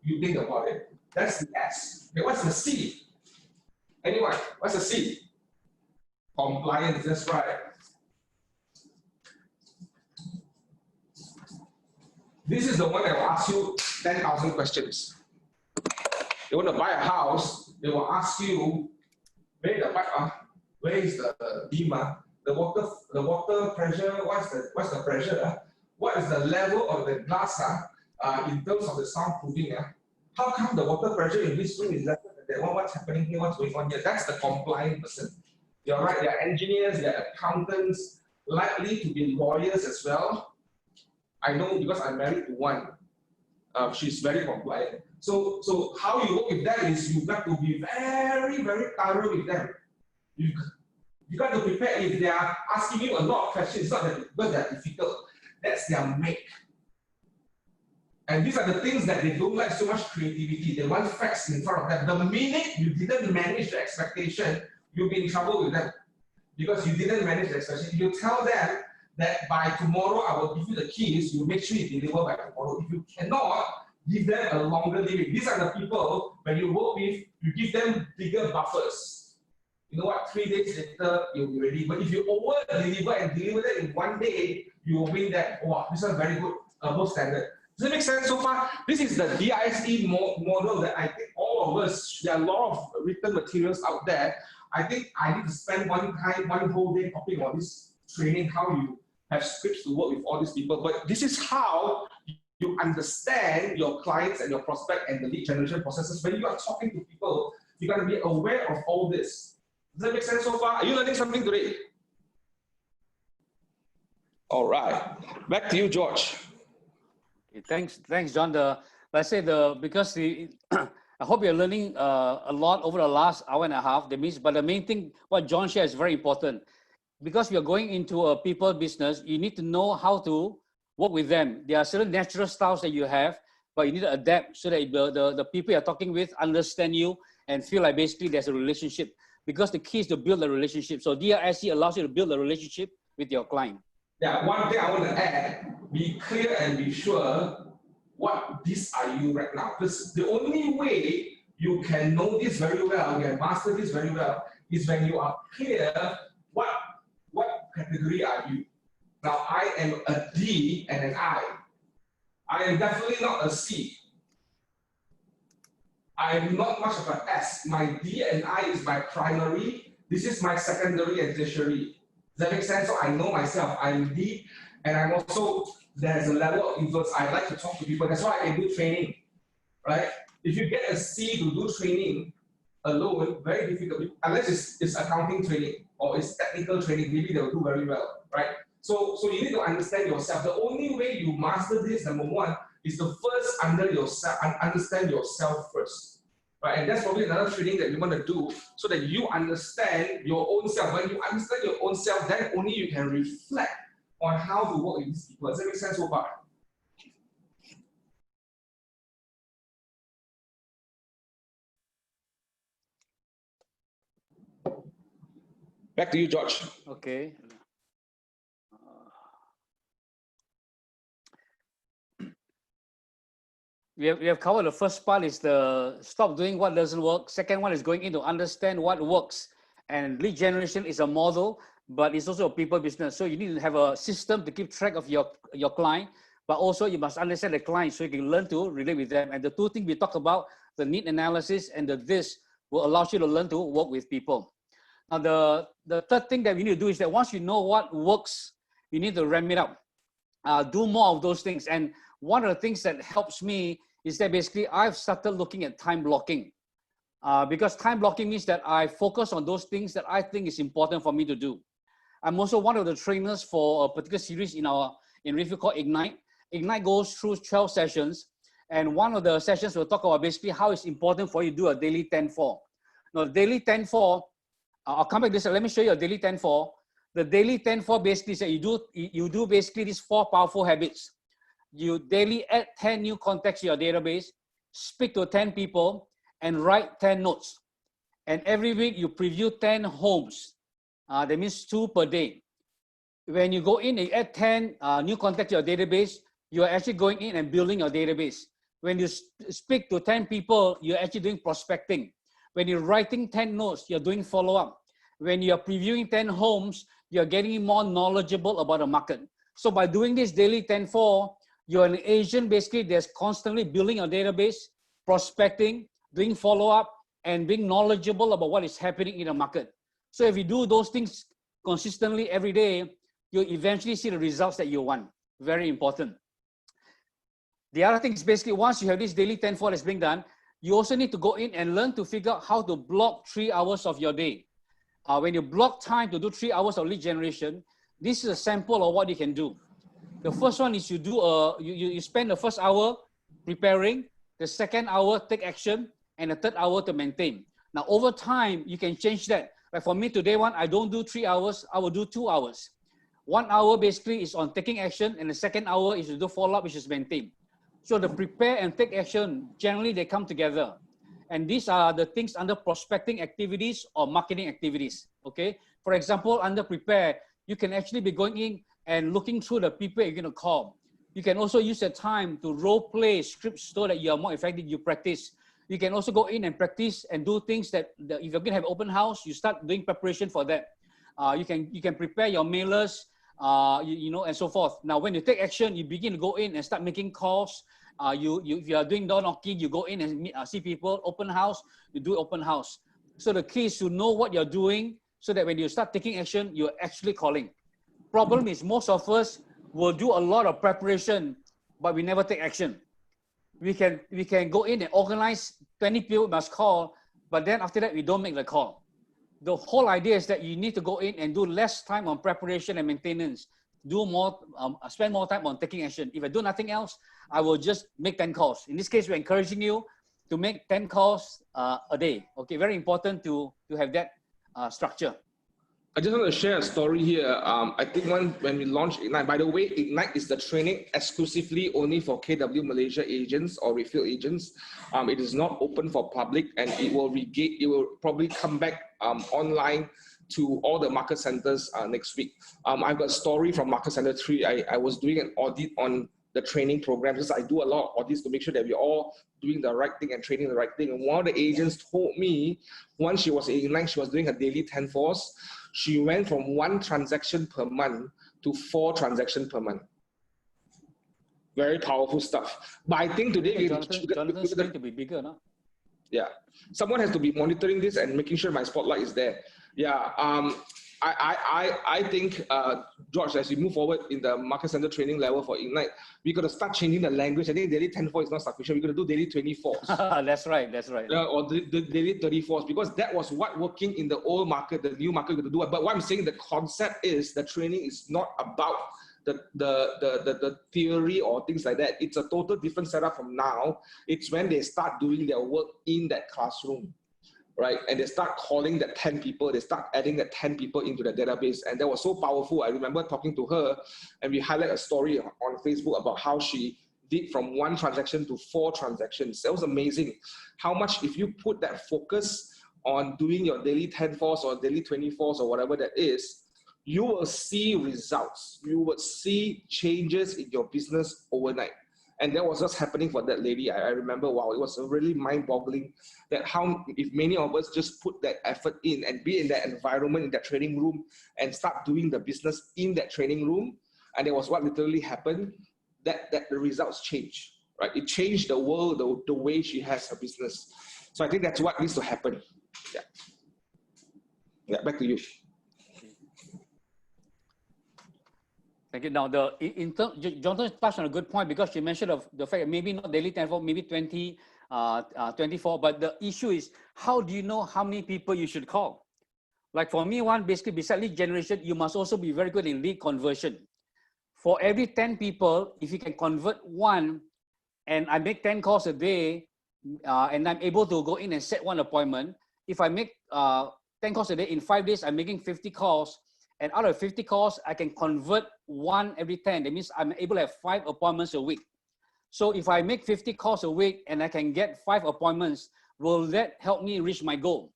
You think about it. That's the S. Okay, what's the C? Anyone? What's the C? Compliance, that's right. This is the one that will ask you 10,000 questions. You want to buy a house, they will ask you, where is the demand? The water pressure, what's the pressure? What is the level of the glass in terms of the soundproofing? How come the water pressure in this room is lesser than that one? What's happening here? What's going on here? That's the compliant person. You're right, they're engineers, they're accountants, likely to be lawyers as well. I know because I'm married to one. She's very compliant. So how you work with them is you've got to be very, very thorough with them. You got to prepare. If they are asking you a lot of questions, it's not that because they're difficult. That's their make. And these are the things that they don't like so much creativity. They want facts in front of them. The minute you didn't manage the expectation, you'll be in trouble with them because you didn't manage the expansion. If you tell them that by tomorrow I will give you the keys, you make sure you deliver by tomorrow. If you cannot, give them a longer limit. These are the people, when you work with, you give them bigger buffers. You know what, 3 days later, you'll be ready. But if you over-deliver and deliver that in 1 day, you will win that. Wow, this is very good, above standard. Does it make sense so far? This is the DISE model that I think all of us, there are a lot of written materials out there. I think I need to spend one whole day talking on this training, how you have scripts to work with all these people. But this is how you understand your clients and your prospect and the lead generation processes. When you are talking to people, you got to be aware of all this. Does that make sense so far? Are you learning something today? All right. Back to you, George. Okay, thanks, John. Because I hope you're learning a lot over the last hour and a half. But the main thing, what John shared is very important. Because we are going into a people business, you need to know how to work with them. There are certain natural styles that you have, but you need to adapt so that the people you're talking with understand you and feel like basically there's a relationship. Because the key is to build a relationship. So DRSC allows you to build a relationship with your client. Yeah, one thing I want to add, be clear and be sure what these are you right now. Because the only way you can know this very well, you can master this very well, is when you are clear what category are you. Now, I am a D and an I. I am definitely not a C. I am not much of an S. My D and I is my primary. This is my secondary and tertiary. Does that make sense? So I know myself. I'm D, and I'm also, there's a level of influence. I like to talk to people. That's why I do training, right? If you get a C to do training alone, very difficult. Unless it's accounting training or it's technical training, maybe they'll do very well, right? So you need to understand yourself. The only way you master this, number one, is to first understand yourself first, right? And that's probably another training that you want to do so that you understand your own self. When you understand your own self, then only you can reflect on how to work with these people. Does that make sense so far? Back to you, George. Okay. We have covered the first part is the stop doing what doesn't work. Second one is going in to understand what works. And lead generation is a model, but it's also a people business. So you need to have a system to keep track of your client, but also you must understand the client so you can learn to relate with them. And the two things we talk about, the need analysis and the this, will allow you to learn to work with people. Now, the third thing that we need to do is that once you know what works, you need to ramp it up. Do more of those things. And one of the things that helps me is that basically I've started looking at time blocking. Because time blocking means that I focus on those things that I think is important for me to do. I'm also one of the trainers for a particular series in Review called Ignite. Ignite goes through 12 sessions. And one of the sessions will talk about basically how it's important for you to do a daily 10-4. Now, daily 10-4, I'll come back to this. Let me show you a daily 10-4. The daily 10-4 basically is that you do basically these 4 powerful habits. You daily add 10 new contacts to your database, speak to 10 people, and write 10 notes. And every week you preview 10 homes. That means 2 per day. When you go in and add 10 new contacts to your database, you are actually going in and building your database. When you speak to 10 people, you're actually doing prospecting. When you're writing 10 notes, you're doing follow-up. When you're previewing 10 homes, you're getting more knowledgeable about the market. So by doing this daily 10-4, you're an agent basically that's constantly building a database, prospecting, doing follow-up, and being knowledgeable about what is happening in the market. So if you do those things consistently every day, you'll eventually see the results that you want. Very important. The other thing is basically once you have this daily 10-4 that's being done, you also need to go in and learn to figure out how to block 3 hours of your day. When you block time to do 3 hours of lead generation, this is a sample of what you can do. The first one is you spend the first hour preparing, the second hour take action, and the third hour to maintain. Now over time, you can change that. Like for me today one, I don't do 3 hours, I will do 2 hours. 1 hour basically is on taking action, and the second hour is to do follow-up, which is maintain. So the prepare and take action, generally they come together. And these are the things under prospecting activities or marketing activities. Okay. For example, under prepare, you can actually be going in and looking through the people you're going to call. You can also use the time to role play scripts so that you are more effective. You practice. You can also go in and practice and do things that if you're going to have open house, you start doing preparation for that. You can prepare your mailers, and so forth. Now, when you take action, you begin to go in and start making calls. If you are doing door knocking, you go in and see people. Open house, you do open house. So the key is to know what you're doing so that when you start taking action, you're actually calling. Problem is most of us will do a lot of preparation, but we never take action. We can go in and organize 20 people must call, but then after that, we don't make the call. The whole idea is that you need to go in and do less time on preparation and maintenance. Do more, spend more time on taking action. If I do nothing else, I will just make 10 calls. In this case, we're encouraging you to make 10 calls a day. Okay, very important to have that structure. I just want to share a story here. I think when we launched Ignite, by the way, Ignite is the training exclusively only for KW Malaysia agents or refill agents. It is not open for public, and it will probably come back online to all the market centers next week. I've got a story from Market Center 3. I was doing an audit on the training program because I do a lot of audits to make sure that we're all doing the right thing and training the right thing. And one of the agents told me once she was in Ignite, she was doing her daily 10 force. She went from 1 transaction per month to 4 transactions per month. Very powerful stuff. But I think today Jonathan's going to be bigger, no? Yeah, someone has to be monitoring this and making sure my spotlight is there. Yeah, I think, George, as we move forward in the market center training level for Ignite, we got to start changing the language. I think daily 10-4 is not sufficient. We're going to do daily 24s. That's right. Or the daily 34s, because that was what working in the old market, the new market we're going to do. But what I'm saying, the concept is the training is not about the theory or things like that. It's a total different setup from now. It's when they start doing their work in that classroom, right? And they start calling that 10 people, they start adding that 10 people into the database. And that was so powerful. I remember talking to her and we highlight a story on Facebook about how she did from 1 transaction to 4 transactions. That was amazing. How much, if you put that focus on doing your daily 10-4s or daily 24s or whatever that is, you will see results. You will see changes in your business overnight. And that was just happening for that lady. I remember, wow, it was really mind-boggling that how, if many of us just put that effort in and be in that environment, in that training room, and start doing the business in that training room, and that was what literally happened, that the results changed, right? It changed the world, the way she has her business. So I think that's what needs to happen. Yeah, back to you. Thank you. Now, Jonathan touched on a good point because she mentioned of the fact that maybe not daily 10-4, maybe 20, 24, but the issue is how do you know how many people you should call? Like for me, basically beside lead generation, you must also be very good in lead conversion. For every 10 people, if you can convert 1 and I make 10 calls a day and I'm able to go in and set 1 appointment, if I make 10 calls a day in 5 days, I'm making 50 calls. And out of 50 calls, I can convert 1 every 10. That means I'm able to have 5 appointments a week. So if I make 50 calls a week and I can get 5 appointments, will that help me reach my goal?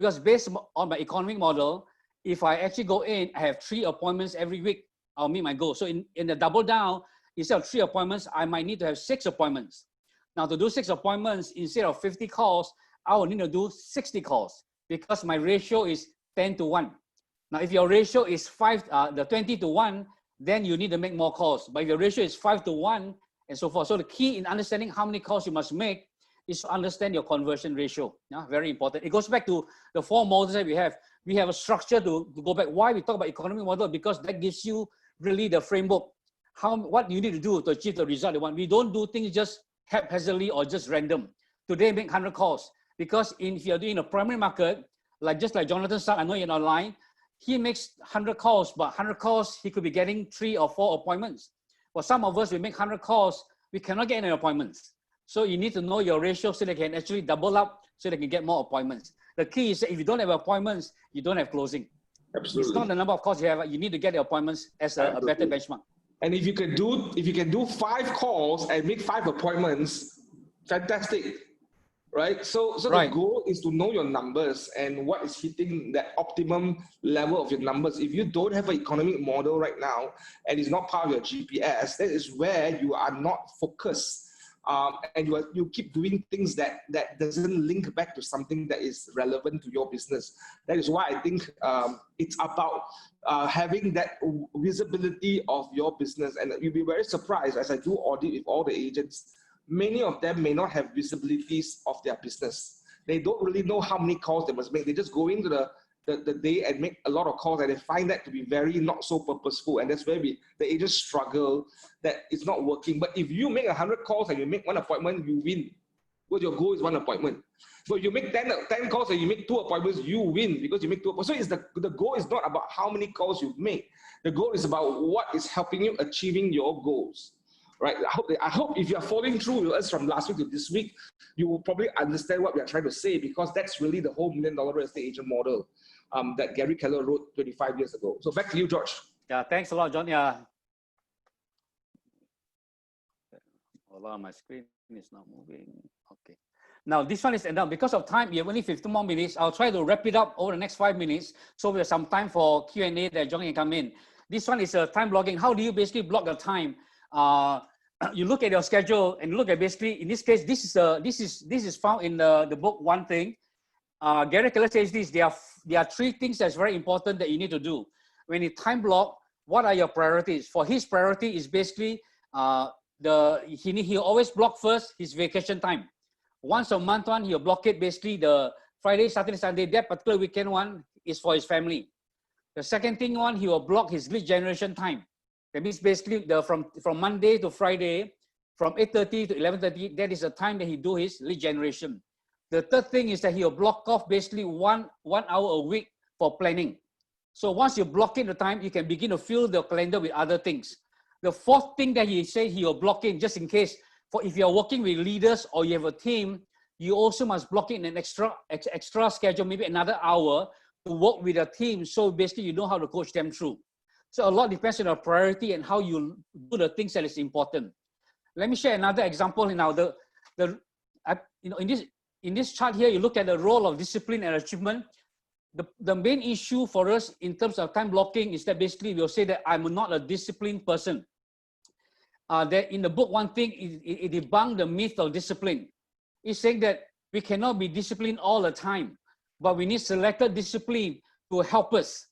Because based on my economic model, if I actually go in, I have 3 appointments every week, I'll meet my goal. So in the double down, instead of 3 appointments, I might need to have 6 appointments. Now to do 6 appointments, instead of 50 calls, I will need to do 60 calls because my ratio is 10-1. Now, if your ratio is 20-1, then you need to make more calls. But if your ratio is 5-1 and so forth. So the key in understanding how many calls you must make is to understand your conversion ratio. Yeah, very important. It goes back to the 4 models that we have. We have a structure to go back. Why we talk about economic model? Because that gives you really the framework. What you need to do to achieve the result you want. We don't do things just haphazardly or just random. Today, make 100 calls. Because if you're doing a primary market, just like Jonathan said, I know you're online, he makes 100 calls, but 100 calls, he could be getting 3 or 4 appointments. For some of us, we make 100 calls, we cannot get any appointments. So you need to know your ratio so they can actually double up so they can get more appointments. The key is that if you don't have appointments, you don't have closing. Absolutely. It's not the number of calls you have, you need to get the appointments as a better benchmark. And if you can do 5 calls and make 5 appointments, fantastic, right? So Right. the goal is to know your numbers and what is hitting that optimum level of your numbers. If you don't have an economic model right now and it's not part of your GPS, that is where you are not focused. And you keep doing things that doesn't link back to something that is relevant to your business. That is why I think it's about having that visibility of your business. And you'll be very surprised as I do audit with all the agents. Many of them may not have visibilities of their business. They don't really know how many calls they must make. They just go into the day and make a lot of calls, and they find that to be very not so purposeful. And that's where the agents struggle, that it's not working. But if you make 100 calls and you make one appointment, you win. Because your goal is one appointment. But you make 10 calls and you make 2 appointments, you win because you make 2 appointments. So the goal is not about how many calls you make. The goal is about what is helping you achieving your goals. Right? I hope if you are following through with us from last week to this week, you will probably understand what we are trying to say, because that's really the whole $1 million real estate agent model that Gary Keller wrote 25 years ago. So back to you, George. Yeah, thanks a lot, John. Yeah. Hold on, my screen is not moving. Okay. Now, this one is enough. Because of time, we have only 15 more minutes. I'll try to wrap it up over the next 5 minutes, so we have some time for Q&A that John can come in. This one is time blocking. How do you basically block the time? You look at your schedule and look at, basically, in this case, this is found in the book One Thing. Gary Keller says this: there are 3 things that's very important that you need to do. When you time block, what are your priorities? For his priority is basically he always block first his vacation time. Once a month one, he'll block it, basically the Friday, Saturday, Sunday. That particular weekend one is for his family. The second thing one, he will block his lead generation time. That means basically from Monday to Friday, from 8:30 to 11:30, that is the time that he do his lead generation. The third thing is that he'll block off basically one hour a week for planning. So once you block in the time, you can begin to fill the calendar with other things. The fourth thing that he said he'll block in, just in case, for if you're working with leaders or you have a team, you also must block in an extra schedule, maybe another hour to work with a team. So basically you know how to coach them through. So a lot depends on your priority and how you do the things that is important. Let me share another example now. In this chart here, you look at the role of discipline and achievement. The main issue for us in terms of time blocking is that basically we'll say that I'm not a disciplined person. That in the book One Thing, it debunked the myth of discipline. It's saying that we cannot be disciplined all the time, but we need selected discipline to help us.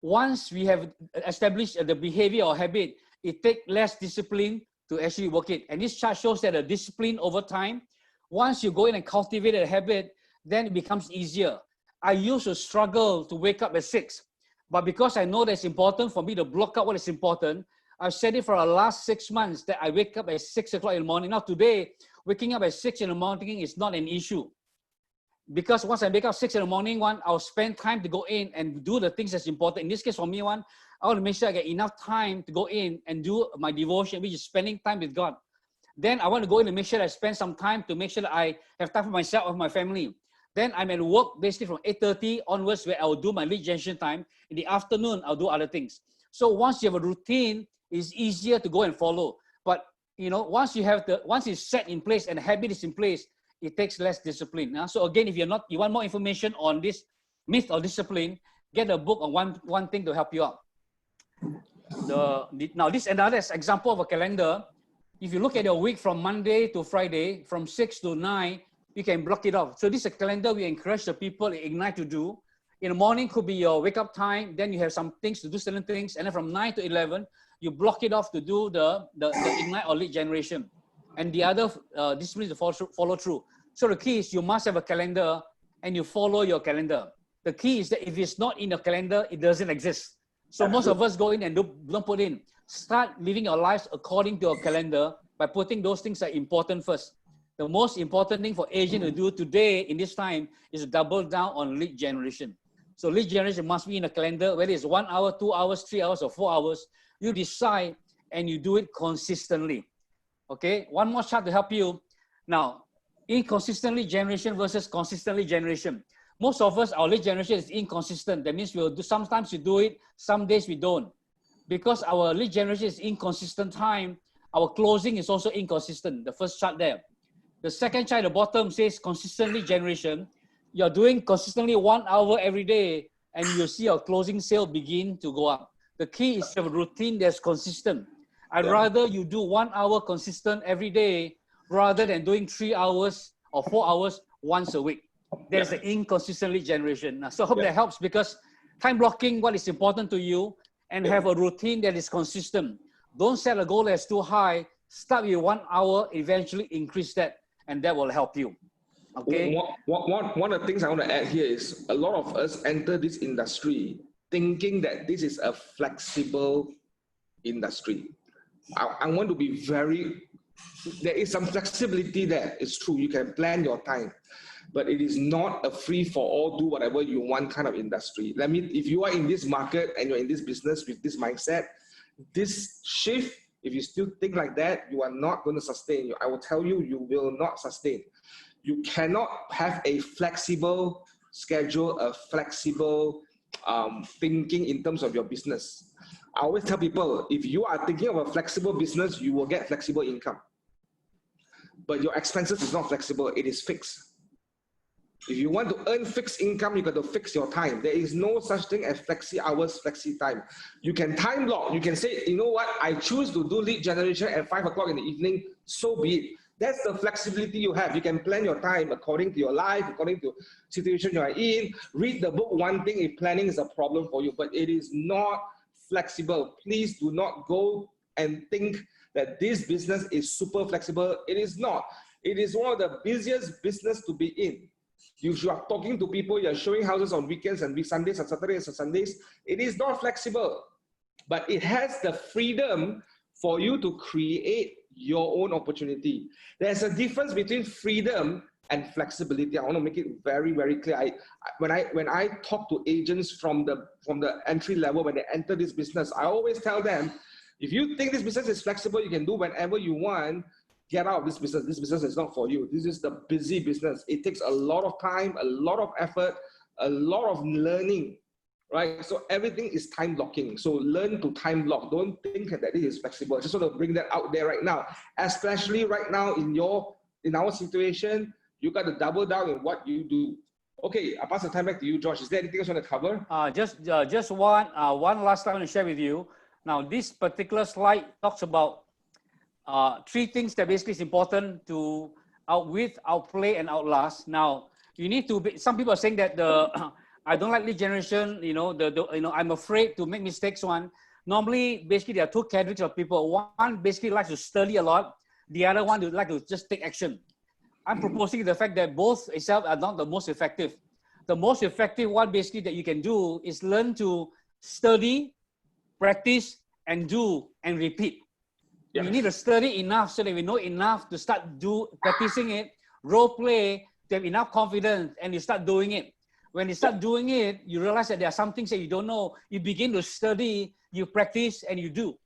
Once we have established the behavior or habit, it takes less discipline to actually work it. And this chart shows that the discipline over time, once you go in and cultivate a habit, then it becomes easier. I used to struggle to wake up at 6, but because I know that it's important for me to block out what is important, I've said it for the last 6 months that I wake up at 6 o'clock in the morning. Now today, waking up at 6 in the morning is not an issue. Because once I wake up 6 in the morning, I'll spend time to go in and do the things that's important. In this case, for me, I want to make sure I get enough time to go in and do my devotion, which is spending time with God. Then I want to go in and make sure I spend some time to make sure that I have time for myself or my family. Then I'm at work basically from 8:30 onwards, where I will do my lead generation time. In the afternoon, I'll do other things. So once you have a routine, it's easier to go and follow. But once it's set in place and the habit is in place, it takes less discipline. So again, if you want more information on this myth of discipline, get a book on one thing to help you out. Now this is another example of a calendar. If you look at your week from Monday to Friday, from 6 to 9, you can block it off. So this is a calendar we encourage the people at Ignite to do. In the morning could be your wake up time. Then you have some things to do, certain things. And then from 9 to 11, you block it off to do the Ignite or lead generation. And the other disciplines to follow through. So the key is you must have a calendar and you follow your calendar. The key is that if it's not in your calendar, it doesn't exist. So most of us go in and don't put in. Start living your lives according to your calendar by putting those things that are important first. The most important thing for agent to do today in this time is to double down on lead generation. So lead generation must be in a calendar, whether it's 1 hour, 2 hours, 3 hours, or 4 hours. You decide and you do it consistently. Okay, one more chart to help you. Now, inconsistently generation versus consistently generation. Most of us, our lead generation is inconsistent. That means sometimes we do it, some days we don't. Because our lead generation is inconsistent time, our closing is also inconsistent, the first chart there. The second chart at the bottom says consistently generation. You're doing consistently 1 hour every day, and you'll see your closing sale begin to go up. The key is to have a routine that's consistent. I'd rather you do 1 hour consistent every day rather than doing 3 hours or 4 hours once a week. There's the inconsistently generation. So I hope that helps, because time blocking what is important to you and have a routine that is consistent. Don't set a goal that's too high. Start with 1 hour, eventually increase that, and that will help you. Okay. One of the things I want to add here is a lot of us enter this industry thinking that this is a flexible industry. I want to be there is some flexibility there. It's true. You can plan your time, but it is not a free for all, do whatever you want kind of industry. If you are in this market and you're in this business with this mindset, this shift, if you still think like that, you are not going to sustain. I will tell you, you will not sustain. You cannot have a flexible schedule, a flexible thinking in terms of your business. I always tell people, if you are thinking of a flexible business, you will get flexible income. But your expenses is not flexible, it is fixed. If you want to earn fixed income, you got to fix your time. There is no such thing as flexi hours, flexi time. You can time block. You can say, you know what, I choose to do lead generation at 5 o'clock in the evening, so be it. That's the flexibility you have. You can plan your time according to your life, according to situation you are in. Read the book, one thing, if planning is a problem for you, but it is not flexible. Please do not go and think that this business is super flexible. It is not. It is one of the busiest business to be in. You are talking to people, you're showing houses on weekends and Sundays and Saturdays and Sundays. It is not flexible, but it has the freedom for you to create your own opportunity. There's a difference between freedom and flexibility. I want to make it very, very clear. When I talk to agents from the entry level, when they enter this business, I always tell them, if you think this business is flexible, you can do whenever you want, get out of this business. This business is not for you. This is the busy business. It takes a lot of time, a lot of effort, a lot of learning, right? So everything is time blocking. So learn to time block. Don't think that it is flexible. I just want to bring that out there right now, especially right now in our situation. You got to double down in what you do. Okay, I'll pass the time back to you, George. Is there anything else you want to cover? Just one last time I want to share with you. Now, this particular slide talks about 3 things that basically is important to outwit, outplay, and outlast. Now, you need to be, some people are saying that I don't like lead generation, I'm afraid to make mistakes. Normally, basically, there are 2 categories of people. One basically likes to study a lot. The other one would like to just take action. I'm proposing the fact that both itself are not the most effective. The most effective one basically that you can do is learn to study, practice, and do and repeat. Yeah. You need to study enough so that we know enough to start practicing it, role play, to have enough confidence, and you start doing it. When you start doing it, you realize that there are some things that you don't know. You begin to study, you practice, and you do.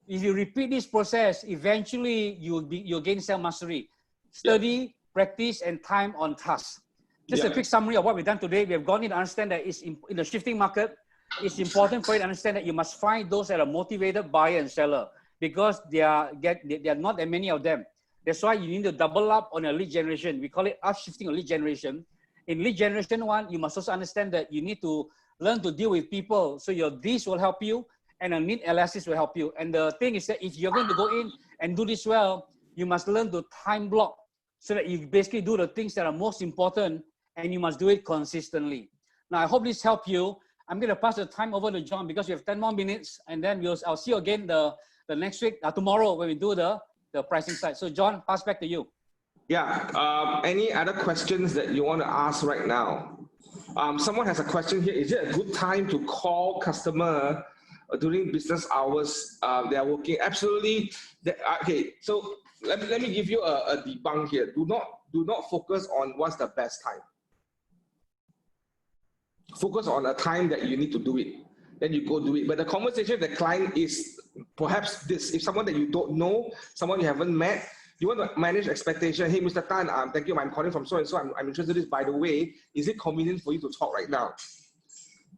If you repeat this process, eventually you'll gain self-mastery. Study, practice, and time on task. Just a quick summary of what we've done today. We have gone in to understand that in the shifting market, it's important for you to understand that you must find those that are motivated buyer and seller, because there are not that many of them. That's why you need to double up on your lead generation. We call it up-shifting or lead generation. In lead generation 1, you must also understand that you need to learn to deal with people. So your Ds will help you and a need analysis will help you. And the thing is that if you're going to go in and do this well, you must learn to time block so that you basically do the things that are most important, and you must do it consistently. Now, I hope this helped you. I'm going to pass the time over to John because we have 10 more minutes, and then I'll see you again the next week, tomorrow, when we do the pricing side. So John, pass back to you. Yeah, any other questions that you want to ask right now? Someone has a question here. Is it a good time to call customer during business hours? They are working. Absolutely. Okay, so let me give you a debunk here. Do not focus on what's the best time. Focus on a time that you need to do it. Then you go do it. But the conversation with the client is perhaps this. If someone that you don't know, someone you haven't met, you want to manage expectation. Hey, Mr. Tan, thank you. I'm calling from so and so. I'm interested in this. By the way, is it convenient for you to talk right now?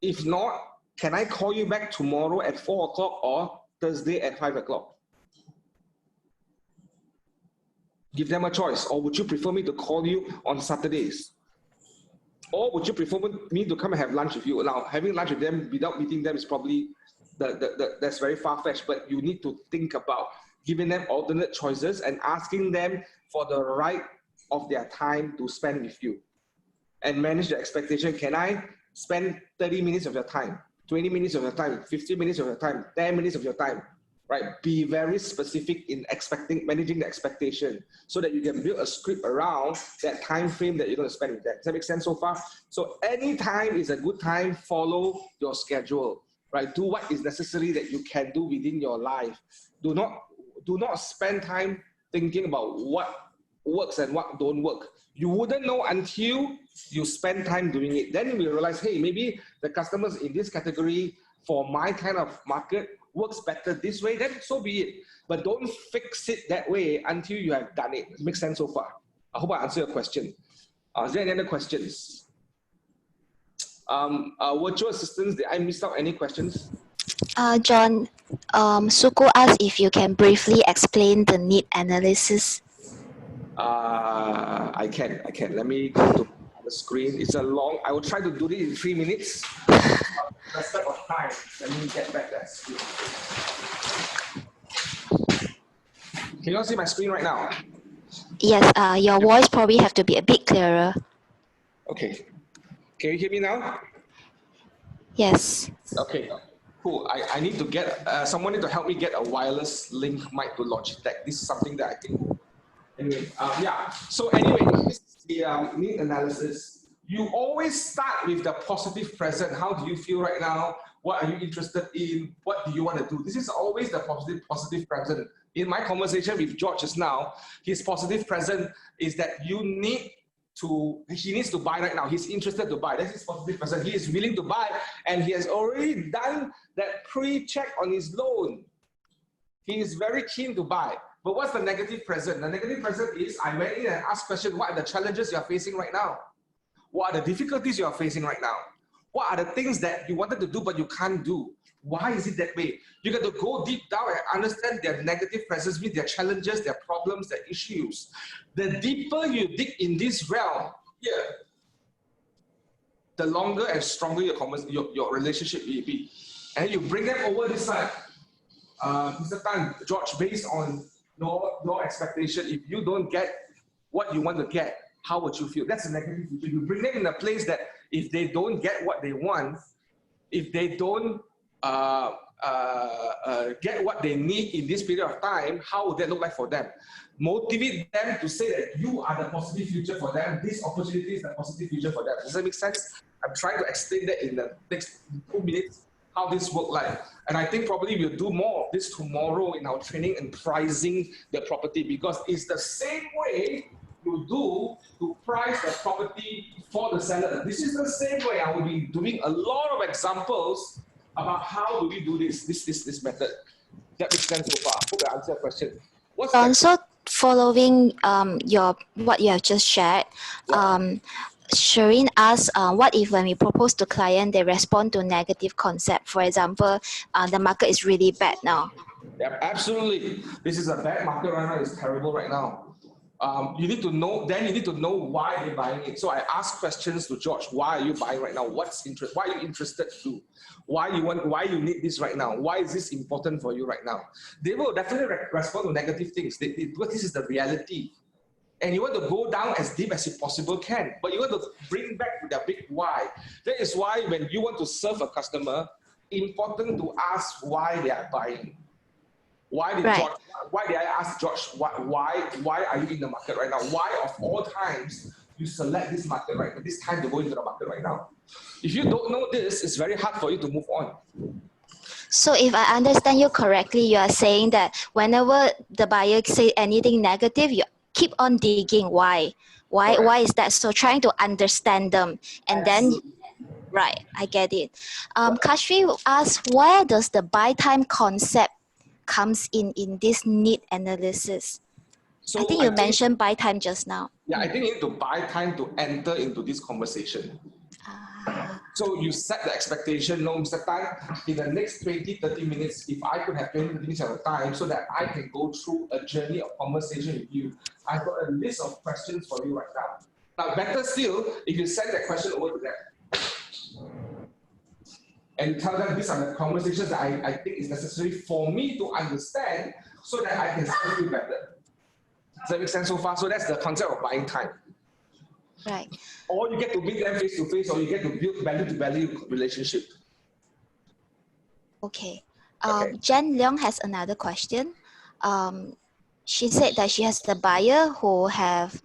If not, can I call you back tomorrow at 4 o'clock or Thursday at 5 o'clock? Give them a choice. Or would you prefer me to call you on Saturdays? Or would you prefer me to come and have lunch with you? Now, having lunch with them without meeting them is probably, that's very far-fetched, but you need to think about giving them alternate choices and asking them for the right of their time to spend with you. And manage the expectation. Can I spend 30 minutes of your time, 20 minutes of your time, 15 minutes of your time, 10 minutes of your time, right? Be very specific in managing the expectation so that you can build a script around that time frame that you're going to spend with them. Does that make sense so far? So any time is a good time. Follow your schedule, right? Do what is necessary that you can do within your life. Do not spend time thinking about what works and what don't work. You wouldn't know until you spend time doing it. Then we realize, hey, maybe the customers in this category for my kind of market works better this way, then so be it. But don't fix it that way until you have done it. Makes sense so far? I hope I answered your question. Is there any other questions? Virtual assistants, did I miss out any questions? John, Suko asked if you can briefly explain the need analysis. I can. Let me go to the screen. It's a long, I will try to do it in 3 minutes. Rest of time. Let me get back that screen. Can you all see my screen right now? Yes, your voice probably have to be a bit clearer. Okay. Can you hear me now? Yes. Okay. Cool. I need to get, someone need to help me get a wireless link mic to Logitech. This is something that I think. Anyway, yeah. So anyway, this is the need analysis. You always start with the positive present. How do you feel right now? What are you interested in? What do you want to do? This is always the positive present. In my conversation with George just now, his positive present is that he needs to buy right now. He's interested to buy. That's his positive present. He is willing to buy, and he has already done that pre-check on his loan. He is very keen to buy. But what's the negative present? The negative present is I went in and asked questions, what are the challenges you are facing right now? What are the difficulties you are facing right now? What are the things that you wanted to do but you can't do? Why is it that way? You got to go deep down and understand their negative presence, their challenges, their problems, their issues. The deeper you dig in this realm, here, the longer and stronger your relationship will be. And you bring them over this side. Mr. Tan, George, based on your expectation, if you don't get what you want to get, how would you feel? That's a negative feature. You bring them in a place that if they don't get what they want, if they don't get what they need in this period of time, how would that look like for them? Motivate them to say that you are the positive future for them. This opportunity is the positive future for them. Does that make sense? I'm trying to explain that in the next 2 minutes, how this works like. And I think probably we'll do more of this tomorrow in our training and pricing the property, because it's the same way you do to price the property for the seller. This is the same way. I will be doing a lot of examples about how do we do this method. That makes sense so far. Hope I answered your question. So following what you have just shared, Shireen asked, what if when we propose to client, they respond to negative concept? For example, the market is really bad now. Yeah, absolutely. This is a bad market right now. It's terrible right now. You need to know. Then you need to know why they're buying it. So I ask questions to George. Why are you buying right now? Why are you interested to? Why you need this right now? Why is this important for you right now? They will definitely respond to negative things. Because this is the reality. And you want to go down as deep as you possibly can, but you want to bring back to the big why. That is why when you want to serve a customer, important to ask why they are buying. Why did I ask George, why are you in the market right now? Why of all times you select this market right now, this time to go into the market right now? If you don't know this, it's very hard for you to move on. So if I understand you correctly, you are saying that whenever the buyer say anything negative, you keep on digging why is that? So trying to understand them, and then right, I get it. Kashvi asked, where does the buy time concept comes in this need analysis? So I think you mentioned buy time just now. Yeah, I think you need to buy time to enter into this conversation. So you set the expectation, no, Mr. Tan, in the next 20, 30 minutes, if I could have 20 minutes of time so that I can go through a journey of conversation with you, I've got a list of questions for you right now. Now, better still, if you send that question over to them and tell them these are the conversations that I think is necessary for me to understand so that I can serve you better. Does that make sense so far? So that's the concept of buying time. Right. Or you get to meet them face to face, or you get to build value to value relationship. Okay. Okay. Jen Leong has another question. She said that she has the buyer who have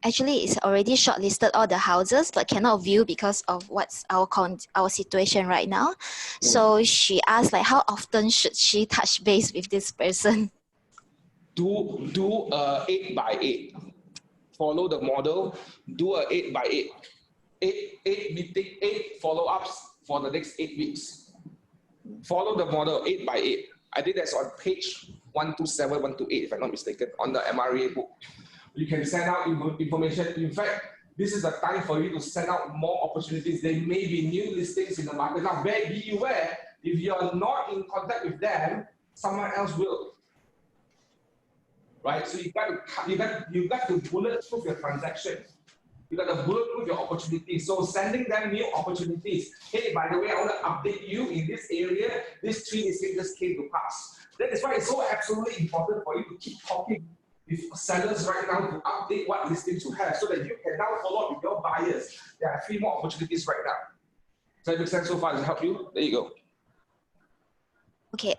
actually is already shortlisted all the houses but cannot view because of what's our situation right now. So she asked, like, how often should she touch base with this person? Do a 8 by 8. Follow the model. Do a 8 by 8. 8 follow-ups for the next 8 weeks. Follow the model 8 by 8. I think that's on page 127, 128, if I'm not mistaken, on the MRA book. You can send out information. In fact, this is the time for you to send out more opportunities. There may be new listings in the market. Now, be aware, if you're not in contact with them, someone else will. Right? So you got to bulletproof your transaction. You got to bulletproof your opportunities. So sending them new opportunities. Hey, by the way, I want to update you in this area. This tree listing just came to pass. That is why it's so absolutely important for you to keep talking with sellers right now to update what listings you have so that you can now follow up with your buyers. There are 3 more opportunities right now. Does that make sense so far? Does it help you? There you go. Okay.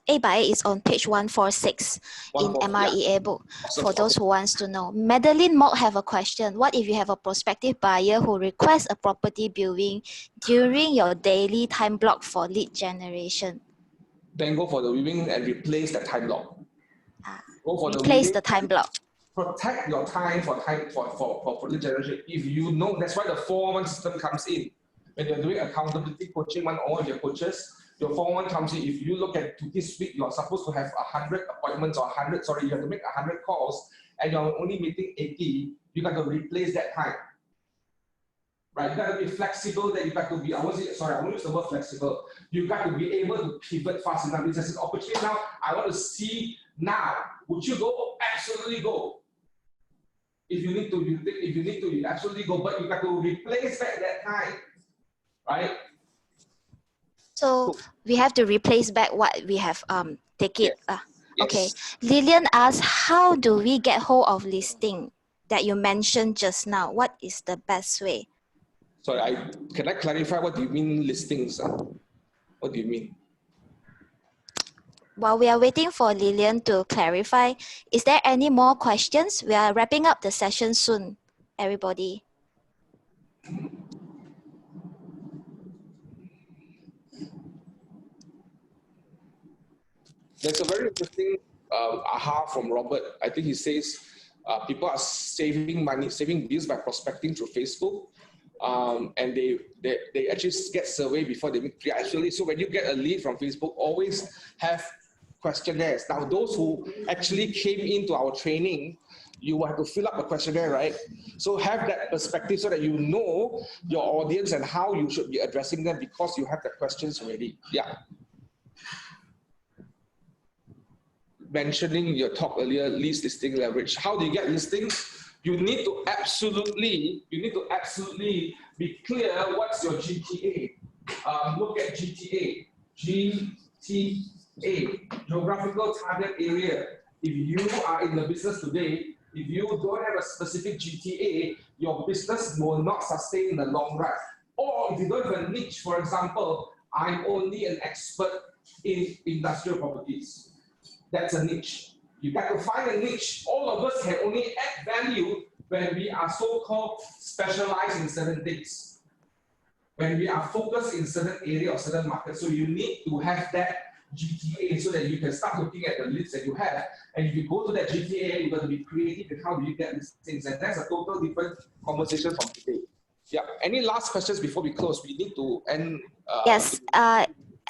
8 by 8 is on page 146 in MREA book. Awesome. For those who wants to know. Madeline Mock have a question. What if you have a prospective buyer who requests a property viewing during your daily time block for lead generation? Then go for the viewing and replace that time block. Go for Replace the the time block. Protect your time for lead generation. If you know, that's why the 4-1 system comes in. When you're doing accountability coaching one-on-one with your coaches, your 4-1 comes in. If you look at this week, you're supposed to have 100 appointments or 100, sorry, you have to make 100 calls and you're only meeting 80, you got to replace that time. Right? You got to be flexible, that you got to be, I won't use the word flexible. You got to be able to pivot fast enough. This is an opportunity now. I want to see now. Would you go? Absolutely go. If you need to, you absolutely go. But you got to replace back that time. Right? So we have to replace back what we have taken. Yes. Okay. Yes. Lillian asks, how do we get hold of listing that you mentioned just now? What is the best way? Sorry, can I clarify what do you mean listings? What do you mean? While we are waiting for Lillian to clarify, is there any more questions? We are wrapping up the session soon, everybody. There's a very interesting aha from Robert. I think he says people are saving money, saving bills by prospecting through Facebook. And they actually get survey before they make actually. So when you get a lead from Facebook, always have questionnaires. Now, those who actually came into our training, you will have to fill up a questionnaire, right? So have that perspective so that you know your audience and how you should be addressing them because you have the questions ready. Yeah. Mentioning your talk earlier, least listing leverage. How do you get listings? You need to absolutely be clear what's your GTA. Look at GTA. GTA, geographical target area. If you are in the business today, if you don't have a specific GTA, your business will not sustain in the long run. Or if you don't have a niche, for example, I'm only an expert in industrial properties. That's a niche. You got to find a niche. All of us can only add value when we are so-called specialized in certain things. When we are focused in certain area or certain markets. So you need to have that GTA so that you can start looking at the leads that you have. And if you go to that GTA, you're going to be creative in how do you get these things. And that's a total different conversation from today. Yeah. Any last questions before we close? We need to end. Yes.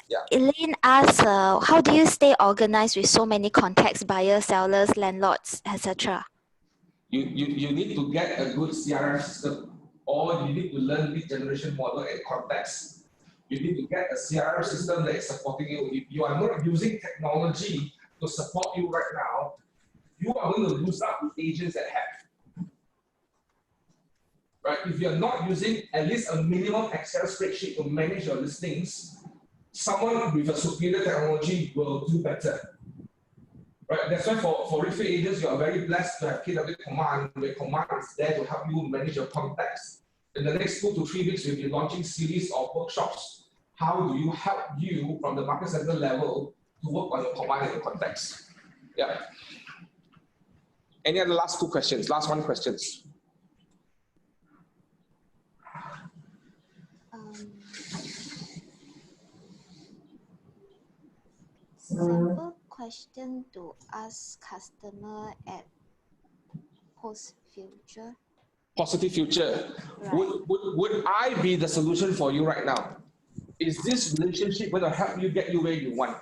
Yeah. Elaine asks, how do you stay organized with so many contacts, buyers, sellers, landlords, etc.? You need to get a good CRM system. or you need to learn lead generation model and context. You need to get a CRM system that is supporting you. If you are not using technology to support you right now, you are going to lose out with agents that have. Right? If you're not using at least a minimum Excel spreadsheet to manage your listings, someone with a superior technology will do better. Right? That's why for real estate agents, you are very blessed to have KW Command, where Command is there to help you manage your contacts. In the next 2 to 3 weeks, we'll be launching series of workshops. How do you help you from the market center level to work on your Command and your contacts? Yeah. Any other last 2 questions? Last 1 questions. Sample question to ask customer at post future. Positive future. Right. Would I be the solution for you right now? Is this relationship going to help you get you where you want?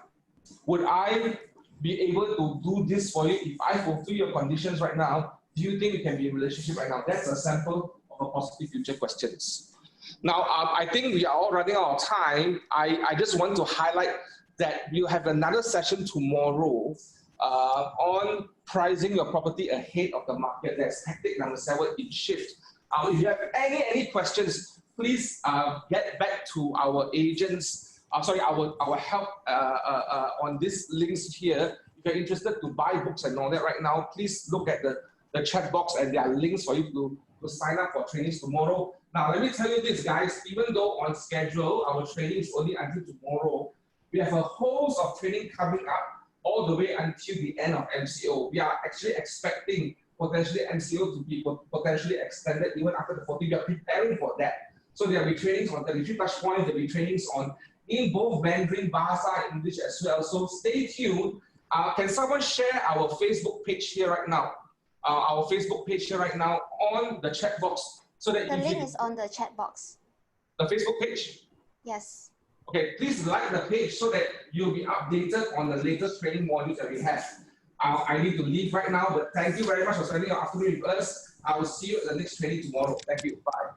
Would I be able to do this for you if I fulfill your conditions right now? Do you think we can be in a relationship right now? That's a sample of a positive future questions. Now, I think we are all running out of time. I just want to highlight that you have another session tomorrow on pricing your property ahead of the market. That's tactic number 7 in shift. If you have any questions, please get back to our agents. Our help on these links here. If you're interested to buy books and all that right now, please look at the chat box, and there are links for you to sign up for trainings tomorrow. Now, let me tell you this, guys. Even though on schedule, our training is only until tomorrow, we have a host of training coming up all the way until the end of MCO. We are actually expecting potentially MCO to be potentially extended even after the 14th. We are preparing for that. So there will be trainings on 33 touch points. There will be trainings in both Mandarin, Bahasa, English as well. So stay tuned. Can someone share our Facebook page here right now? Our Facebook page here right now on the chat box, so that The link is on the chat box. The Facebook page? Yes. Okay, please like the page so that you'll be updated on the latest training modules that we have. I need to leave right now, but thank you very much for spending your afternoon with us. I will see you at the next training tomorrow. Thank you. Bye.